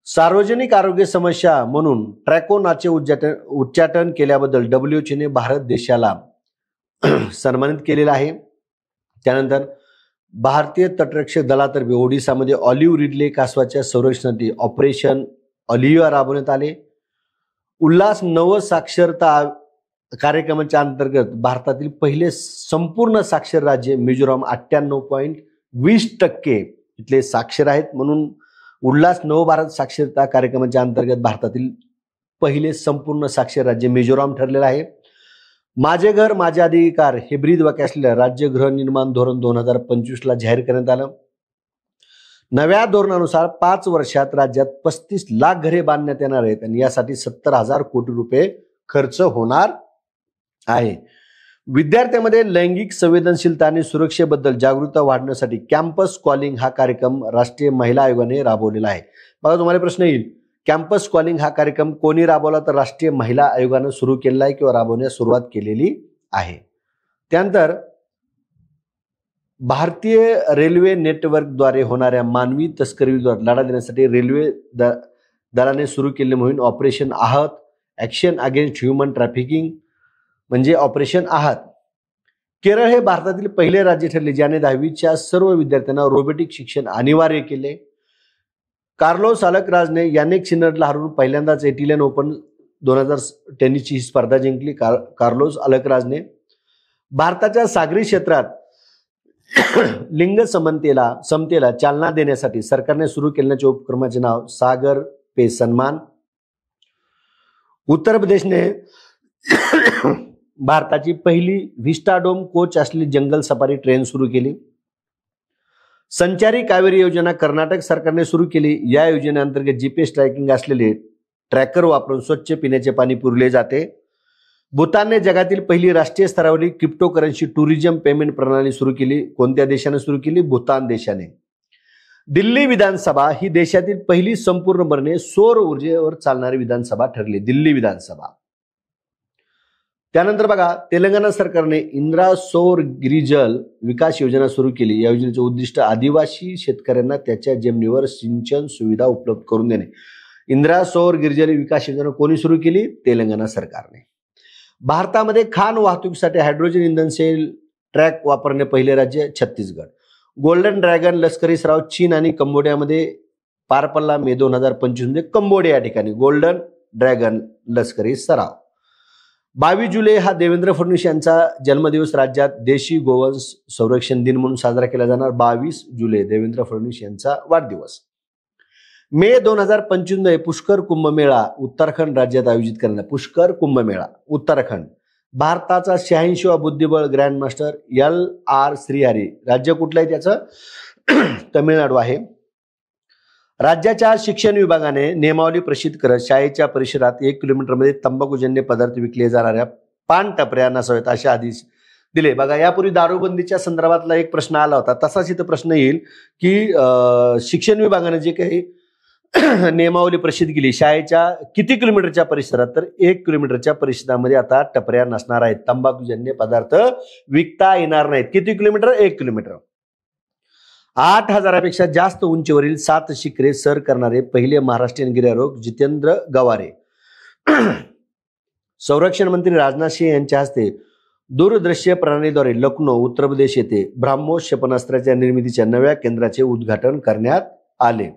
सार्वजनिक आरोग्य समस्या म्हणून ट्रॅकोनाचे उच्चाटन केल्याबद्दल WHOने भारत देशाला सन्मानित केलेला आहे. त्यानंतर भारतीय तटरक्षक दलातर्फे ओडिसामध्ये ऑलिव्ह रिडले कासवाच्या संरक्षणासाठी ऑपरेशन ऑलिव्हा राबवण्यात आले. उल्हास नवसाक्षरता कार्यक्रमाच्या अंतर्गत भारतातील पहिले संपूर्ण साक्षर राज्य मिझोराम 98.20% इथले साक्षर आहेत. म्हणून उल्हास नवभारत साक्षरता कार्यक्रमाच्या अंतर्गत भारतातील पहिले संपूर्ण साक्षर राज्य मिझोराम ठरलेलं आहे. माझे घर माझे अधिकार हे ब्रीद वाक्य असलेलं राज्य गृहनिर्माण धोरण 2025 जाहीर करण्यात आलं. नव्या धोरणानुसार 5 वर्षात राज्यात 35 लाख घरे बांधण्यात येणार आहेत आणि यासाठी 70,000 कोटी रुपये खर्च होणार आहे. विद्यार्थ्यांमध्ये लैंगिक संवेदनशीलता आणि सुरक्षेबद्दल जागरूकता वाढवण्यासाठी कॅम्पस कॉलिंग हा कार्यक्रम राष्ट्रीय महिला आयोगाने राबवलेला आहे. बघा, तुम्हाला प्रश्न येईल, कॅम्पस कॉलिंग हा कार्यक्रम कोणी राबवला? तर राष्ट्रीय महिला आयोगाने सुरू केलेला आहे किंवा राबवण्यास सुरुवात केलेली आहे. त्यानंतर भारतीय रेल्वे नेटवर्कद्वारे होणाऱ्या मानवी तस्करीवर लढा देण्यासाठी रेल्वे दलाने सुरू केलेली मोहीम ऑपरेशन आहत, ॲक्शन अगेन्स्ट ह्युमन ट्रॅफिकिंग म्हणजे ऑपरेशन आहत. केरळ हे भारतातील पहिले राज्य ठरले ज्याने 10वीच्या सर्व विद्यार्थ्यांना रोबोटिक शिक्षण अनिवार्य केले. कार्लोस अल्कराजने यानिक सिनरला हरवून पहिल्यांदाच इटालियन ओपन 2000 टेनिसची ही स्पर्धा जिंकली. कार्लोस अल्कराजने भारताच्या सागरी क्षेत्रात लिंग समतेला चालना देण्यासाठी सरकारने सुरू केल्याच्या उपक्रमाचे नाव सागर पे सन्मान. उत्तर प्रदेशने भारताची पहिली व्हिस्टाडोम कोच असलेली जंगल सफारी ट्रेन सुरू केली. संचारी कावेरी योजना कर्नाटक सरकारने सुरू केली. या योजनेअंतर्गत GPS ट्रॅकिंग असलेले ट्रॅकर वापरून स्वच्छ पिण्याचे पाणी पुरवले जाते. भूतानने जगातील पहिली राष्ट्रीय स्तरावरील क्रिप्टोकरन्सी टुरिझम पेमेंट प्रणाली सुरू केली. कोणत्या देशाने सुरू केली? भूतान देशाने. दिल्ली विधानसभा ही देशातील पहिली संपूर्णपणे सौर ऊर्जेवर चालणारी विधानसभा ठरली. दिल्ली विधानसभा. त्यानंतर बघा, तेलंगणा सरकारने इंदिरा सौर गिरिजल विकास योजना सुरू केली. या योजनेचे उद्दिष्ट आदिवासी शेतकऱ्यांना त्याच्या जमिनीवर सिंचन सुविधा उपलब्ध करून देणे. इंदिरा सौर गिरिजल विकास योजना कोणी सुरू केली? तेलंगणा सरकारने. भारतामध्ये खाण वाहतुकीसाठी हायड्रोजन इंधन सेल ट्रॅक वापरणे पहिले राज्य छत्तीसगड. गोल्डन ड्रॅगन लष्करी सराव चीन आणि कंबोडियामध्ये पार पडला. मे 2025 मध्ये कंबोडिया या ठिकाणी गोल्डन ड्रॅगन लष्करी सराव. 22 जुलै हा देवेंद्र फडणवीस यांचा जन्मदिवस राज्यात देशी गोवंश संरक्षण दिन म्हणून साजरा केला जाणार. 22 जुलै देवेंद्र फडणवीस यांचा वाढदिवस. मे 2025 मध्ये पुष्कर कुंभमेळा उत्तराखंड राज्यात आयोजित करण्यात. पुष्कर कुंभमेळा उत्तराखंड. भारताचा 86वा बुद्धिबळ ग्रँडमास्टर LR श्रीहरी. राज्य कुठलं आहे त्याचं? तमिळनाडू आहे. राज्याच्या शिक्षण विभागाने नियमावली प्रसिद्ध करत शाळेच्या परिसरात 1 किलोमीटरमध्ये तंबाखूजन्य पदार्थ विकले जाणाऱ्या पान टपऱ्या नसाव्यात असे आदेश दिले. बघा, यापूर्वी दारूबंदीच्या संदर्भातला एक प्रश्न आला होता, तसाच इथं प्रश्न येईल की शिक्षण विभागाने जे काही नियमावली प्रसिद्ध केली शाळेच्या किती किलोमीटरच्या परिसरात, तर 1 किलोमीटरच्या परिसरामध्ये आता टपऱ्या नसणार आहेत. तंबाखूजन्य पदार्थ विकता येणार नाहीत. किती किलोमीटर? 1 किलोमीटर. 8,000पेक्षा जास्त उंचीवरील 7 शिखरे सर करणारे पहिले महाराष्ट्रीयन गिर्यारोहक जितेंद्र गवारे. संरक्षण मंत्री राजनाथ सिंह यांच्या हस्ते दूरदृश्य प्रणालीद्वारे लखनौ उत्तर प्रदेश येथे ब्रह्मोस क्षेपणास्त्राच्या निर्मितीच्या नव्या केंद्राचे उद्घाटन करण्यात आले.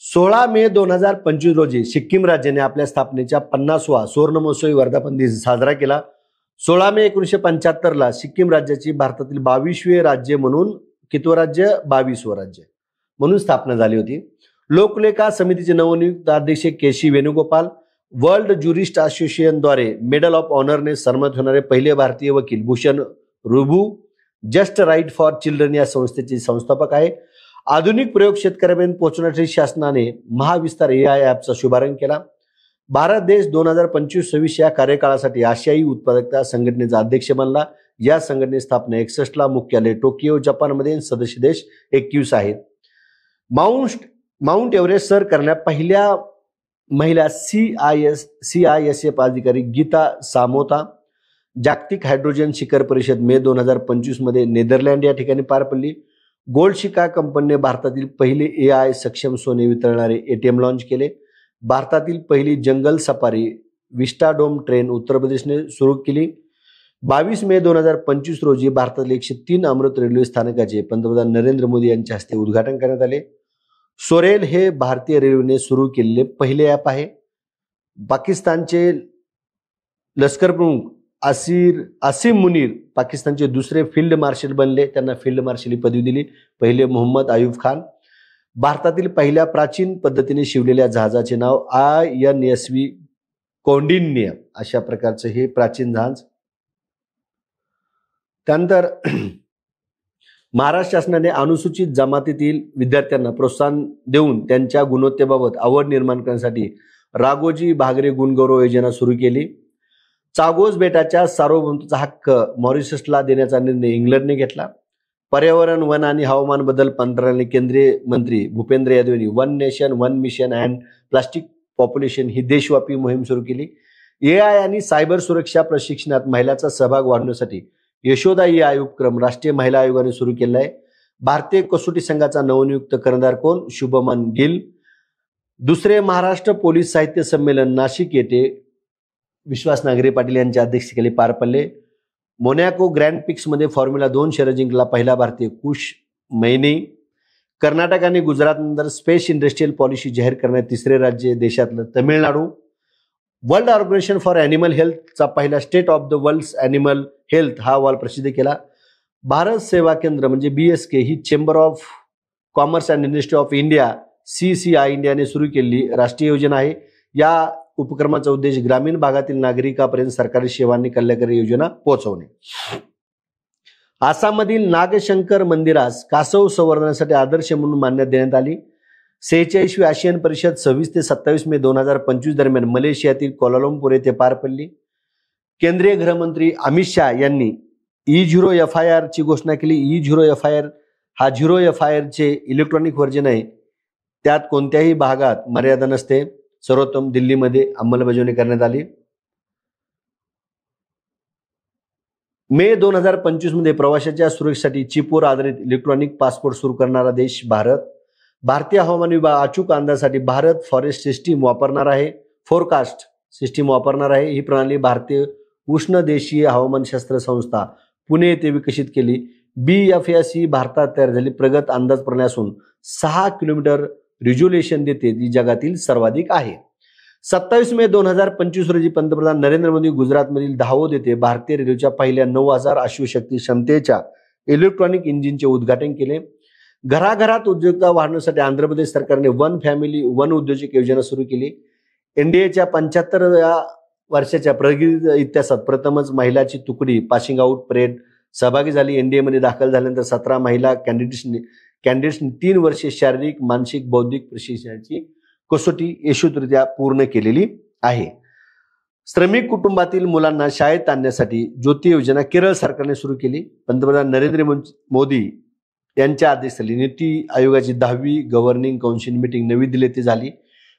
16 मे 2025 रोजी सिक्कीम राज्याने आपल्या स्थापनेच्या 50वा सुवर्णमहोत्सवी वर्धापन दिन साजरा केला. 16 मे 1975 सिक्कीम राज्याची भारतातील 22वे राज्य म्हणून कितवं राज्य? 22वं राज्य म्हणून स्थापना झाली होती. लोकलेखा समितीचे नवनियुक्त अध्यक्ष केसी वेणुगोपाल. वर्ल्ड ज्युरिस्ट असोसिएशनद्वारे मेडल ऑफ ऑनरने सन्मानित होणारे पहिले भारतीय वकील Bhushan Ribhu. Just right for children या संस्थेचे संस्थापक आहे. आधुनिक प्रयोग शेतकऱ्यांपर्यंत पोहोचवण्यासाठी शासनाने महाविस्तार AI ॲपचा शुभारंभ केला. भारत देश 2025-26 या कार्यकाळासाठी आशियाई उत्पादकता संघटनेचा अध्यक्ष बनला. या संघटनेची स्थापना 61 ला मुख्यालय टोकियो जपानमध्ये, सदस्य देश 21 आहेत. माउंट एव्हरेस्ट सर करण्या पहिल्या महिला CISF अधिकारी गीता सामोता. जागतिक हायड्रोजन शिखर परिषद मे 2025 मध्ये नेदरलँड या ठिकाणी पार पडली. गोल्ड शिका कंपनीने भारतातील पहिले AI सक्षम सोने वितळणारे ATM लॉन्च केले. भारतातील पहिली जंगल सफारी विस्टाडोम ट्रेन उत्तर प्रदेशने सुरू केली. 22 मे 2025 रोजी भारतातील 103 अमृत रेल्वे स्थानकाचे पंतप्रधान नरेंद्र मोदी यांच्या हस्ते उद्घाटन करण्यात आले. सोरेल हे भारतीय रेल्वेने सुरू केलेले पहिले ॲप आहे. पाकिस्तानचे लष्कर प्रमुख आसिम मुनीर पाकिस्तानचे दुसरे फील्ड मार्शल बनले. त्यांना फील्ड मार्शल ही पदवी दिली. पहिले मोहम्मद आयुब खान. भारतातील पहिल्या प्राचीन पद्धतीने शिवलेल्या जहाजाचे नाव INSV कौंडिन्य अशा प्रकारचं हे प्राचीन जहाज. त्यानंतर महाराष्ट्र शासनाने अनुसूचित जमातीतील विद्यार्थ्यांना प्रोत्साहन देऊन त्यांच्या गुणवत्तेबाबत आवड निर्माण करण्यासाठी राघोजी भागरे गुणगौरव योजना सुरू केली. चागोस बेटाच्या सार्वभौमत्वाचा हक्क मॉरिशसला देण्याचा निर्णय इंग्लंडने घेतला. पर्यावरण, वन आणि हवामान बदल मंत्रालयाने केंद्रीय मंत्री भूपेंद्र यादव यांनी one nation one mission and plastic population ही देशव्यापी मोहीम सुरू केली. AI आणि सायबर सुरक्षा प्रशिक्षणात महिलांचा सहभाग वाढवण्यासाठी यशोदा AI उपक्रम राष्ट्रीय महिला आयोगाने सुरू केला आहे. भारतीय कसोटी संघाचा नवनियुक्त कर्णधार कोण? शुभमन गिल. दुसरे महाराष्ट्र पोलीस साहित्य संमेलन नाशिक येथे विश्वास नागरे पाटील यांच्या अध्यक्षतेखाली पार पडले. मोनॅको ग्रँड पिक्स मध्ये फॉर्म्युला 2 शर्यत जिंकला पहिला भारतीय कुश मैनी. कर्नाटक आणि गुजरातनंतर स्पेस इंडस्ट्रियल पॉलिसी जाहीर करण्यात तिसरे राज्य देशातलं Tamil Nadu. World organisation for animal हेल्थचा पहिला state of the world animal health हा अहवाल प्रसिद्ध केला. भारत सेवा केंद्र म्हणजे BSK ही chamber of commerce and industry of India CCI इंडियाने सुरू केलेली राष्ट्रीय योजना आहे. या उपक्रमाचा उद्देश ग्रामीण भागातील नागरिकांपर्यंत सरकारी सेवा आणि कल्याणकारी योजना पोहोचवणे. आसाममधील नागशंकर मंदिरास कासव संवर्धनासाठी आदर्श म्हणून मान्यता देण्यात आली. 46वी आशियान परिषद 26 ते 27 मे 2025 दरम्यान मलेशियातील कोलालंपूर येथे पार पडली. केंद्रीय गृहमंत्री अमित शाह यांनी E0FIR ची घोषणा केली. E0FIR हा 0FIR चे इलेक्ट्रॉनिक व्हर्जन आहे. त्यात कोणत्याही भागात मर्यादा नसते. सर्वोत्तम दिल्लीमध्ये अंमलबजावणी करण्यात आली. मे 2025 मध्ये प्रवाशांच्या सुरक्षेसाठी चिपवर आधारित इलेक्ट्रॉनिक पासपोर्ट सुरू करणारा देश भारत. भारतीय हवामान विभाग अचूक अंदाजासाठी भारत फॉरेस्ट सिस्टीम वापरणार आहे. फोरकास्ट सिस्टीम वापरणार आहे. ही प्रणाली भारतीय उष्णदेशीय हवामानशास्त्र संस्था पुणे येथे विकसित केली. BFS ही भारतात तयार झाली प्रगत अंदाज प्रणाली असून 6 किलोमीटर रिझोल्युशन देते. ती जगातील सर्वाधिक आहे. 27 मे 2025 रोजी पंतप्रधान नरेंद्र मोदी गुजरातमधील दाहोद येथे भारतीय रेल्वेच्या पहिल्या 9000 अश्वशक्ती क्षमतेच्या इलेक्ट्रॉनिक इंजिनचे उद्घाटन केले. घराघरात उद्योजकता वाढवण्यासाठी आंध्र प्रदेश सरकारने वन फॅमिली वन उद्योजक योजना सुरू केली. NDAच्या 75व्या वर्षाच्या प्रगती इतिहासात प्रथमच महिलाची तुकडी पासिंग आउट परेड सहभागी झाली. NDA मध्ये दाखल झाल्यानंतर 17 महिला कॅन्डिडेट्सनी 3 वर्षे शारीरिक, मानसिक, बौद्धिक प्रशिक्षणाची कसोटी यशस्वीरित्या पूर्ण केलेली आहे. श्रमिक कुटुंबातील मुलांना शाळेत आणण्यासाठी ज्योती योजना केरळ सरकारने सुरू केली. पंतप्रधान नरेंद्र मोदी यांच्या अध्यक्षतेखाली नीती आयोगाची 10वी गव्हर्निंग काउन्सिल मीटिंग नवी दिल्ली येथे झाली.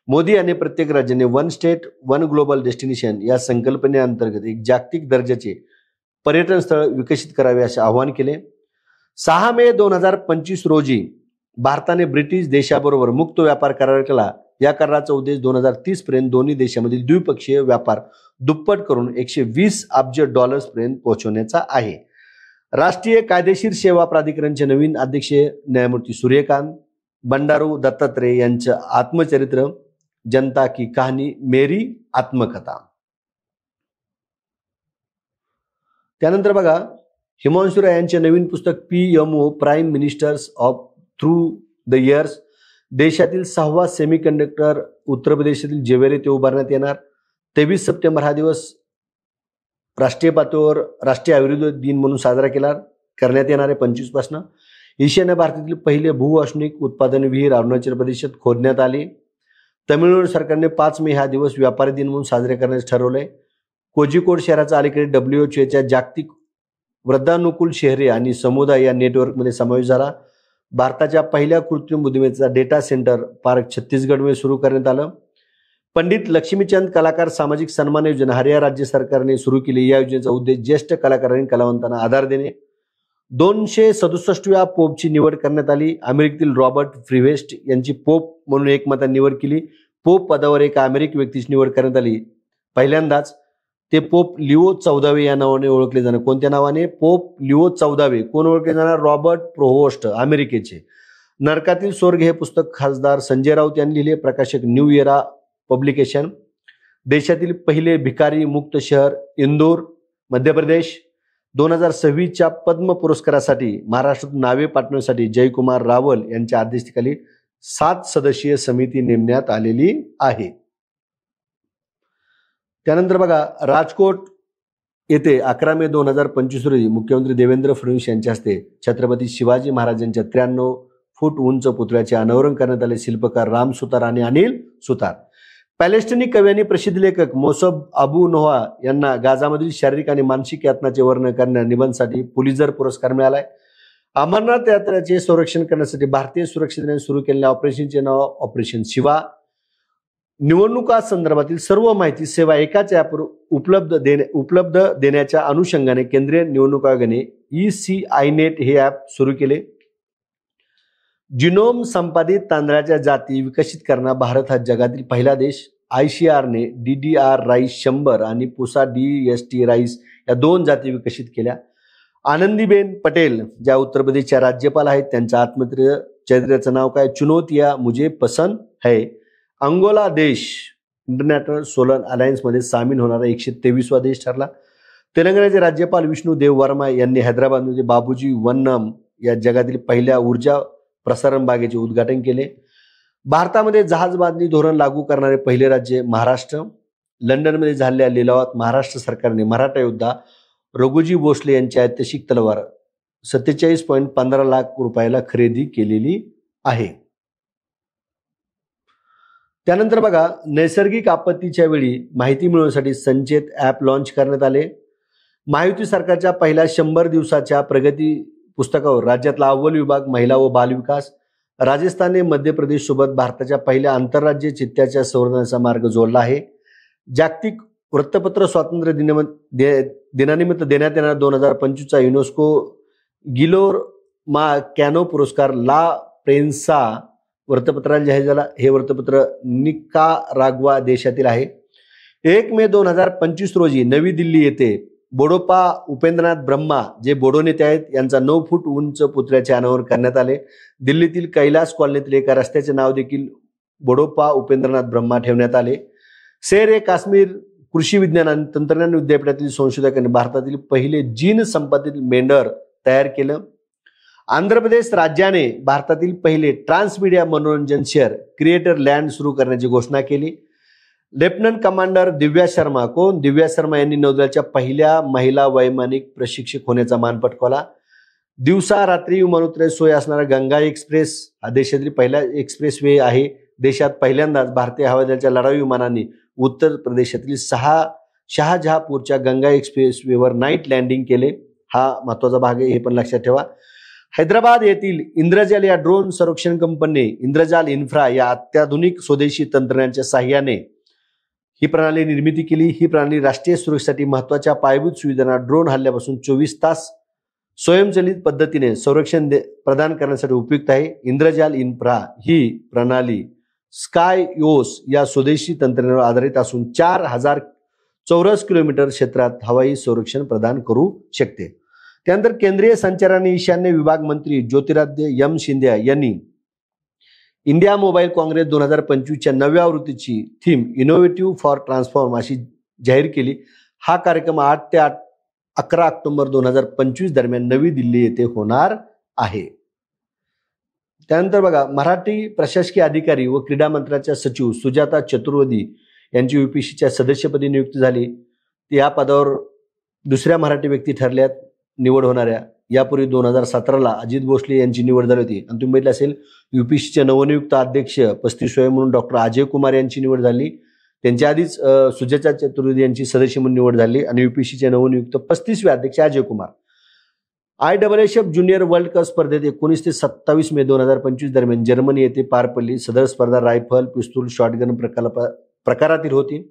मोदी यांनी प्रत्येक राज्याने one state one global destination या संकल्पनेअंतर्गत एक जागतिक दर्जाचे पर्यटन स्थळ विकसित करावे असे आवाहन केले. 6 मे 2025 रोजी भारताने ब्रिटिश देशाबरोबर मुक्त व्यापार करार केला. या कराराचा उद्देश 2030 पर्यंत दोन्ही देशांमधील द्विपक्षीय व्यापार दुप्पट करून $120 अब्ज पर्यंत पोहोचवण्याचा आहे. राष्ट्रीय कायदेशीर सेवा प्राधिकरणचे नवीन अध्यक्ष न्यायमूर्ती सूर्यकांत बंडारू दत्तात्रय यांचं आत्मचरित्र जनता की कहाणी मेरी आत्मकथा. त्यानंतर बघा हिमांशु राय यांचे नवीन पुस्तक PMO prime ministers of through the years. देशातील 6वा सेमीकंडक्टर उत्तर प्रदेशातील जेवेर येथे उभारण्यात येणार. 23 सप्टेंबर हा दिवस राष्ट्रीय पातळीवर राष्ट्रीय आयुर्वेद दिन म्हणून साजरा केला. करण्यात येणार आहे 25 पासून. ईशान्य भारतातील पहिले भूऔष्णिक उत्पादन विहीर अरुणाचल प्रदेशात खोदण्यात आली. तमिळनाडू सरकारने 5 मे हा दिवस व्यापारी दिन म्हणून साजरे करण्यास ठरवलंय. कोझिकोड शहराचा अलीकडे WHO जागतिक वृद्धानुकूल शहरे आणि समुदाय या नेटवर्कमध्ये समावेश झाला. भारताच्या पहिल्या कृत्रिम बुद्धिमत्तेचा डेटा सेंटर पार्क छत्तीसगडमध्ये सुरू करण्यात आलं. पंडित लक्ष्मीचंद कलाकार सामाजिक सन्मान योजना हरियाणा राज्य सरकारने सुरू केली. या योजनेचा उद्देश ज्येष्ठ कलाकार आणि कलावंतांना आधार देणे. 267व्या पोपची निवड करण्यात आली. अमेरिकेतील रॉबर्ट फ्रीवेस्ट यांची पोप म्हणून एकमताने निवड केली. पोप पदावर एका अमेरिकी व्यक्तीची निवड करण्यात आली. पहिल्यांदाच ते पोप लिओ 14वे या नावाने ओळखले जाणार. कोणत्या नावाने? पोप लिओ 14वे. कोण ओळखले जाणार? रॉबर्ट प्रोहोस्ट, अमेरिकेचे. नरकातील स्वर्ग हे पुस्तक खासदार संजय राऊत यांनी लिहिले. प्रकाशक न्यू इरा पब्लिकेशन. देशातील पहिले भिकारी मुक्त शहर इंदोर, मध्य प्रदेश. 2026च्या पद्म पुरस्कारासाठी महाराष्ट्रात नावे पाठवण्यासाठी जयकुमार रावल यांच्या अध्यक्षतेखाली 7 सदस्यीय समिती नेमण्यात आलेली आहे. त्यानंतर बघा, राजकोट येथे 11 मे 2025 रोजी मुख्यमंत्री देवेंद्र फडणवीस यांच्या हस्ते छत्रपती शिवाजी महाराजांच्या 93 फूट उंच पुतळ्याचे अनावरण करण्यात आले. शिल्पकार राम सुतार आणि अनिल सुतार. पॅलेस्टिनी कवी आणि प्रसिद्ध लेखक मोसब अबू नोहा यांना गाझामधील शारीरिक आणि मानसिक यातनाचे वर्णन करणाऱ्या निबंधासाठी पुलिझर पुरस्कार मिळालाय. अमरनाथ यात्रेचे संरक्षण करण्यासाठी भारतीय सुरक्षा दलाने सुरू केलेल्या ऑपरेशनचे नाव ऑपरेशन शिवा. निवडणुका संदर्भातील सर्व माहिती सेवा एकाच ॲपवर उपलब्ध देण्याच्या अनुषंगाने केंद्रीय निवडणूक आयोगाने ECINET हे ॲप सुरू केले. जिनोम संपादित तांदळाच्या जाती विकसित करणारा भारत हा जगातील पहिला देश. ICARने DDR राईस 100 आणि पुसा DST राईस या 2 जाती विकसित केल्या. आनंदीबेन पटेल ज्या उत्तर प्रदेशच्या राज्यपाल आहेत, त्यांच्या आत्मचरित्राचं नाव काय? चुनौतिया मुझे पसंद है. अंगोला देश इंटरनॅशनल सोलर अलायन्समध्ये सामील होणारा 123वा देश ठरला. तेलंगणाचे राज्यपाल विष्णू देव वर्मा यांनी हैदराबादमध्ये बाबूजी वन्नम या जगातील पहिल्या ऊर्जा प्रसारण बागेचे उद्घाटन केले. भारतामध्ये जहाज बांधणी धोरण लागू करणारे पहिले राज्य महाराष्ट्र. लंडनमध्ये झालेल्या लिलावात महाराष्ट्र सरकारने मराठा योद्धा रघुजी भोसले यांची ऐतिहासिक तलवार 47.15 लाख रुपयाला खरेदी केलेली आहे. त्यानंतर बघा, नैसर्गिक आपत्तीच्या वेळी माहिती मिळवण्यासाठी संचेत ॲप लॉन्च करण्यात आले. महायुती सरकारच्या पहिल्या 100 दिवसाच्या प्रगती पुस्तकावर राज्यातला अव्वल विभाग महिला व बालविकास. राजस्थानने मध्य प्रदेश सोबत भारताच्या पहिल्या आंतरराज्य चित्त्याच्या संवर्धनाचा मार्ग जोडला आहे. जागतिक वृत्तपत्र स्वातंत्र्य दिनानिमित्त देण्यात येणारा 2025चा युनेस्को गिलोर्मा कॅनो पुरस्कार ला प्रेन्सा वृत्तपत्राला जाहीर झाला. हे वृत्तपत्र निकाराग्वा देशातील आहे. 1 मे 2025 रोजी नवी दिल्ली येथे बोडोपा उपेंद्रनाथ ब्रह्मा जे बोडो नेते आहेत यांचा 9 फूट उंच पुतळ्याचे अनावरण करण्यात आले. दिल्लीतील कैलास कॉलनीतील एका रस्त्याचे नाव देखील बोडोपा उपेंद्रनाथ ब्रह्मा ठेवण्यात आले. शेर ए काश्मीर कृषी विज्ञान आणि तंत्रज्ञान विद्यापीठातील संशोधकांनी भारतातील पहिले जीन संपादित मेंढर तयार केलं. आंध्र प्रदेश राज्याने भारतातील पहिले ट्रान्समीडिया मनोरंजन शहर क्रिएटर लँड सुरू करण्याची घोषणा केली. लेफ्टनंट कमांडर दिव्या शर्मा. कोण? दिव्या शर्मा यांनी नौदलाच्या पहिल्या महिला वैमानिक प्रशिक्षक होण्याचा मान पटकावला. दिवसा रात्री विमानोत्तरे सोय असणारा गंगा एक्सप्रेस हा देशातील पहिला एक्सप्रेस वे आहे. देशात पहिल्यांदाच भारतीय हवाई दलाच्या लढाऊ विमानांनी उत्तर प्रदेशातील शहाजहापूरच्या गंगा एक्सप्रेस वेवर नाईट लँडिंग केले. हा महत्वाचा भाग आहे, हे पण लक्षात ठेवा. हैदराबाद येथील इंद्रजाल या ड्रोन संरक्षण कंपनीने इंद्रजाल इन्फ्रा या अत्याधुनिक स्वदेशी तंत्रज्ञानाच्या साहाय्याने ही प्रणाली निर्मिती केली. ही प्रणाली राष्ट्रीय सुरक्षेसाठी महत्वाच्या पायाभूत सुविधांना ड्रोन हल्ल्यापासून 24 तास स्वयंचलित पद्धतीने संरक्षण प्रदान करण्यासाठी उपयुक्त आहे. इंद्रजाल इन्फ्रा ही प्रणाली स्काययोस या स्वदेशी तंत्रज्ञानावर आधारित असून 4000 चौरस किलोमीटर क्षेत्रात हवाई संरक्षण प्रदान करू शकते. त्यानंतर केंद्रीय संचार आणि ईशान्य विभाग मंत्री ज्योतिरादित्य एम शिंदे यांनी इंडिया मोबाईल काँग्रेस 2025च्या 9व्या आवृत्तीची थीम इनोव्हेटिव्ह फॉर ट्रान्सफॉर्म अशी जाहीर केली. हा कार्यक्रम 8 ते 11 ऑक्टोबर 2025 दरम्यान नवी दिल्ली येथे होणार आहे. त्यानंतर बघा, मराठी प्रशासकीय अधिकारी व क्रीडा मंत्र्याच्या सचिव सुजाता चतुर्वेदी यांची UPSCच्या सदस्यपदी नियुक्ती झाली. या पदावर दुसऱ्या मराठी व्यक्ती ठरल्यात निवड होणाऱ्या. यापूर्वी 2017ला अजित भोसले यांची निवड झाली होती आणि तुम्ही बघितलं असेल UPSCचे नवनियुक्त अध्यक्ष 35 म्हणून डॉक्टर अजय कुमार यांची निवड झाली. त्यांच्या आधीच सुजाता चतुर्वेदी यांची सदस्य म्हणून निवड झाली आणि UPSCचे नवनियुक्त 35वे अध्यक्ष Ajay Kumar. IAAF junior world cup स्पर्धेत 19 ते 27 मे 2025 दरम्यान जर्मनी येथे पार पडली. सदर स्पर्धा रायफल, पिस्तूल, शॉटगन प्रकारातील होती.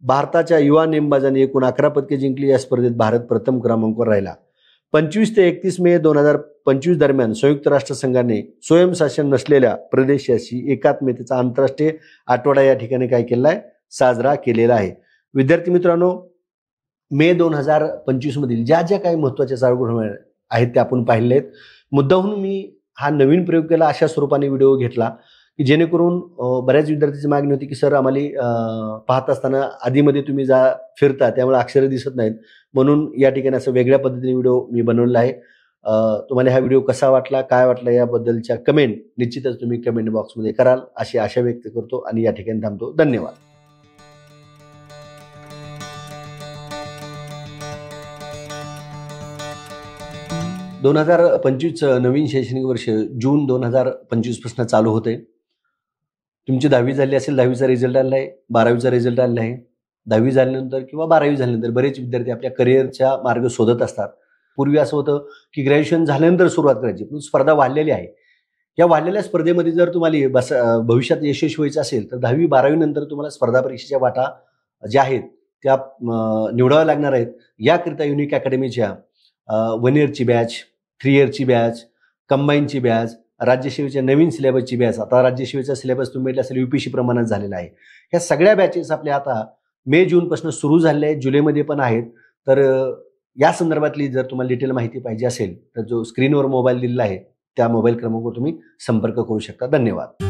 भारताच्या युवा नेमबाजांनी एकूण 11 पदके जिंकली. या स्पर्धेत भारत प्रथम क्रमांकावर राहिला. 25 ते 31 मे 2025 दरम्यान संयुक्त राष्ट्र संघाने स्वयंशासन नसलेल्या प्रदेशाशी एकात्मतेचा आंतरराष्ट्रीय आठवडा या ठिकाणी काय केला आहे, साजरा केलेला आहे. विद्यार्थी मित्रांनो, मे 2025 मधील ज्या ज्या काही महत्त्वाच्या चालू आहेत त्या आपण पाहिल्या आहेत. मुद्दाहून मी हा नवीन प्रयोग केला, अशा स्वरूपाने व्हिडिओ घेतला की जेणेकरून बऱ्याच विद्यार्थ्यांची मागणी होती की सर आम्हाला पाहत असताना आधीमध्ये तुम्ही फिरता त्यामुळे अक्षरे दिसत नाहीत, म्हणून या ठिकाणी असं वेगळ्या पद्धतीने व्हिडिओ मी बनवलेला आहे. तुम्हाला हा व्हिडिओ कसा वाटला, काय वाटला याबद्दलच्या कमेंट निश्चितच तुम्ही कमेंट बॉक्समध्ये कराल अशी आशा व्यक्त करतो आणि या ठिकाणी थांबतो. धन्यवाद. 2025 नवीन शैक्षणिक वर्ष जून 2025 पासून चालू होते. तुमची 10वी झाली असेल, 10वीचा रिझल्ट आलेला आहे, 12वीचा रिझल्ट आलेला आहे. 10वी झाल्यानंतर किंवा 12वी झाल्यानंतर बरेच विद्यार्थी आपल्या करिअरचा मार्ग शोधत असतात. पूर्वी असं होतं की ग्रॅज्युएशन झाल्यानंतर सुरुवात करायची, पण स्पर्धा वाढलेली आहे. या वाढलेल्या स्पर्धेमध्ये जर तुम्हाला भविष्यात यशस्वी व्हायचं असेल तर 10वी 12वी नंतर तुम्हाला स्पर्धा परीक्षेच्या वाटा ज्या आहेत त्या निवडाव्या लागणार आहेत. याकरिता युनिक अकॅडमीच्या 1 इयरची बॅच, 3 इयरची बॅच, कंबाईनची बॅच, राज्यसेवेच्या नवीन सिलेबसची बॅच, आता राज्यसेवेचा सिलेबस तुम्ही म्हटलं असेल UPSC प्रमाणात झालेला आहे. ह्या सगळ्या बॅचेस आपल्या आता मे जूनपासून सुरू झालेल्या आहेत, जुलैमध्ये पण आहेत. तर या संदर्भातली जर तुम्हाला डिटेल माहिती पाहिजे असेल तर जो स्क्रीनवर मोबाईल दिलेला आहे त्या मोबाईल क्रमांकावर तुम्ही संपर्क करू शकता. धन्यवाद.